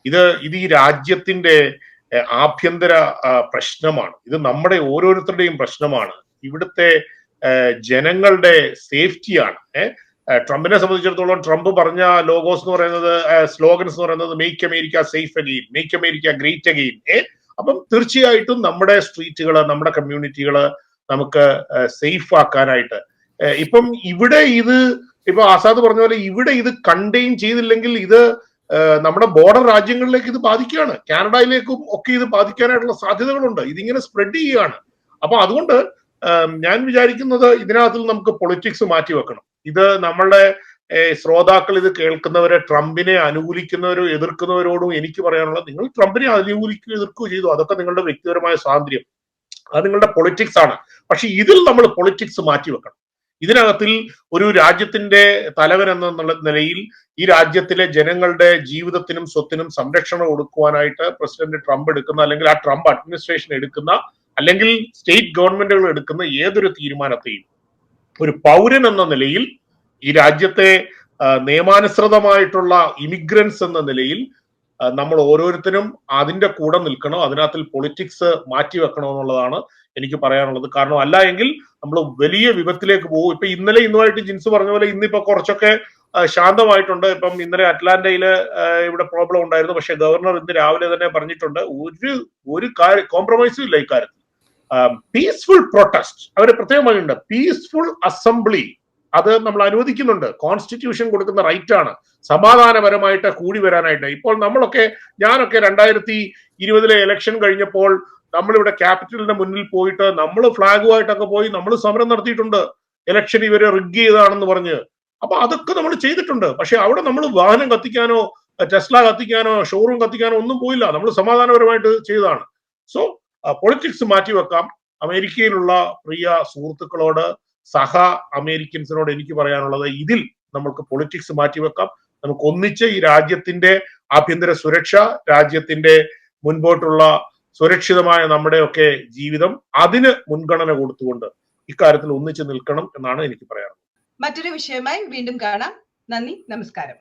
ഇത് ഈ രാജ്യത്തിന്റെ ആഭ്യന്തര പ്രശ്നമാണ്. ഇത് നമ്മുടെ ഓരോരുത്തരുടെയും പ്രശ്നമാണ്. ഇവിടുത്തെ ജനങ്ങളുടെ സേഫ്റ്റിയാണ്. ട്രംപിനെ സംബന്ധിച്ചിടത്തോളം ട്രംപ് പറഞ്ഞ ലോഗോസ് എന്ന് പറയുന്നത്, സ്ലോഗൻസ് എന്ന് പറയുന്നത് make America safe again, make America great again. അപ്പം തീർച്ചയായിട്ടും നമ്മുടെ സ്ട്രീറ്റുകള്, നമ്മുടെ കമ്മ്യൂണിറ്റികള് നമുക്ക് സേഫ് ആക്കാനായിട്ട് ഇപ്പം ഇവിടെ ഇപ്പൊ ആസാദ് പറഞ്ഞ പോലെ ഇവിടെ ഇത് കണ്ടെയ്ൻ ചെയ്തില്ലെങ്കിൽ ഇത് നമ്മുടെ ബോർഡർ രാജ്യങ്ങളിലേക്ക് ഇത് ബാധിക്കുകയാണ്. കാനഡയിലേക്കും ഒക്കെ ഇത് ബാധിക്കാനായിട്ടുള്ള സാധ്യതകളുണ്ട്. ഇതിങ്ങനെ സ്പ്രെഡ് ചെയ്യുകയാണ്. അപ്പൊ അതുകൊണ്ട് ഞാൻ വിചാരിക്കുന്നത് ഇതിനകത്തിൽ നമുക്ക് പൊളിറ്റിക്സ് മാറ്റിവെക്കണം. ഇത് നമ്മളുടെ ശ്രോതാക്കൾ ഇത് കേൾക്കുന്നവരെ ട്രംപിനെ അനുകൂലിക്കുന്നവരോ എതിർക്കുന്നവരോടും എനിക്ക് പറയാനുള്ളത്, നിങ്ങൾ ട്രംപിനെ അനുകൂലിക്കുകയോ എതിർക്കുകയോ ചെയ്തു, അതൊക്കെ നിങ്ങളുടെ വ്യക്തിപരമായ സ്വാതന്ത്ര്യം, അത് നിങ്ങളുടെ പൊളിറ്റിക്സ് ആണ്. പക്ഷെ ഇതിൽ നമ്മൾ പൊളിറ്റിക്സ് മാറ്റിവെക്കണം. ഇതിനകത്തിൽ ഒരു രാജ്യത്തിന്റെ തലവൻ എന്നുള്ള നിലയിൽ ഈ രാജ്യത്തിലെ ജനങ്ങളുടെ ജീവിതത്തിനും സ്വത്തിനും സംരക്ഷണം കൊടുക്കുവാനായിട്ട് പ്രസിഡന്റ് ട്രംപ് എടുക്കുന്ന, അല്ലെങ്കിൽ ആ ട്രംപ് അഡ്മിനിസ്ട്രേഷൻ എടുക്കുന്ന, അല്ലെങ്കിൽ സ്റ്റേറ്റ് ഗവൺമെന്റുകൾ എടുക്കുന്ന ഏതൊരു തീരുമാനത്തെയും ഒരു പൗരൻ എന്ന നിലയിൽ, ഈ രാജ്യത്തെ നിയമാനുസൃതമായിട്ടുള്ള ഇമിഗ്രൻസ് എന്ന നിലയിൽ നമ്മൾ ഓരോരുത്തരും അതിന്റെ കൂടെ നിൽക്കണം. അതിനകത്തിൽ പൊളിറ്റിക്സ് മാറ്റിവെക്കണം എന്നുള്ളതാണ് എനിക്ക് പറയാനുള്ളത്. കാരണം അല്ല എങ്കിൽ നമ്മൾ വലിയ വിപത്തിലേക്ക് പോകും. ഇപ്പൊ ഇന്നുമായിട്ട് ജിൻസ് പറഞ്ഞ പോലെ ഇന്നിപ്പോ കുറച്ചൊക്കെ ശാന്തമായിട്ടുണ്ട്. ഇപ്പം ഇന്നലെ അറ്റ്ലാന്റയില് ഇവിടെ പ്രോബ്ലം ഉണ്ടായിരുന്നു. പക്ഷെ ഗവർണർ ഇന്ന് രാവിലെ തന്നെ പറഞ്ഞിട്ടുണ്ട്, ഒരു കോംപ്രമൈസും ഇല്ല ഇക്കാര്യത്തിൽ. പീസ്ഫുൾ പ്രൊട്ടസ്റ്റ് അവർ പ്രത്യേകമായിട്ടുണ്ട്. പീസ്ഫുൾ അസംബ്ലി അത് നമ്മൾ അനുവദിക്കുന്നുണ്ട്. കോൺസ്റ്റിറ്റ്യൂഷൻ കൊടുക്കുന്ന റൈറ്റ് ആണ് സമാധാനപരമായിട്ട് കൂടി വരാനായിട്ട്. ഇപ്പോൾ ഞാനൊക്കെ 2020 ഇലക്ഷൻ കഴിഞ്ഞപ്പോൾ നമ്മളിവിടെ ക്യാപിറ്റലിന്റെ മുന്നിൽ പോയിട്ട് നമ്മൾ ഫ്ലാഗുമായിട്ടൊക്കെ പോയി നമ്മൾ സമരം നടത്തിയിട്ടുണ്ട്. ഇലക്ഷൻ ഇവരെ റിഗ് ചെയ്താണെന്ന് പറഞ്ഞ്. അപ്പൊ അതൊക്കെ നമ്മൾ ചെയ്തിട്ടുണ്ട്. പക്ഷെ അവിടെ നമ്മൾ വാഹനം കത്തിക്കാനോ ടെസ്ല കത്തിക്കാനോ ഷോറൂം കത്തിക്കാനോ ഒന്നും പോയില്ല. നമ്മൾ സമാധാനപരമായിട്ട് ചെയ്തതാണ്. സോ പൊളിറ്റിക്സ് മാറ്റിവെക്കാം. അമേരിക്കയിലുള്ള പ്രിയ സുഹൃത്തുക്കളോട്, സഹ അമേരിക്കൻസിനോട് എനിക്ക് പറയാനുള്ളത്, ഇതിൽ നമുക്ക് പൊളിറ്റിക്സ് മാറ്റിവെക്കാം. നമുക്ക് ഒന്നിച്ച് ഈ രാജ്യത്തിന്റെ ആഭ്യന്തര സുരക്ഷ, രാജ്യത്തിന്റെ മുൻപോട്ടുള്ള സുരക്ഷിതമായ നമ്മുടെയൊക്കെ ജീവിതം, അതിന് മുൻഗണന കൊടുത്തുകൊണ്ട് ഇക്കാര്യത്തിൽ ഒന്നിച്ച് നിൽക്കണം എന്നാണ് എനിക്ക് പറയാനുള്ളത്. മറ്റൊരു വിഷയമായി വീണ്ടും കാണാം. നന്ദി, നമസ്കാരം.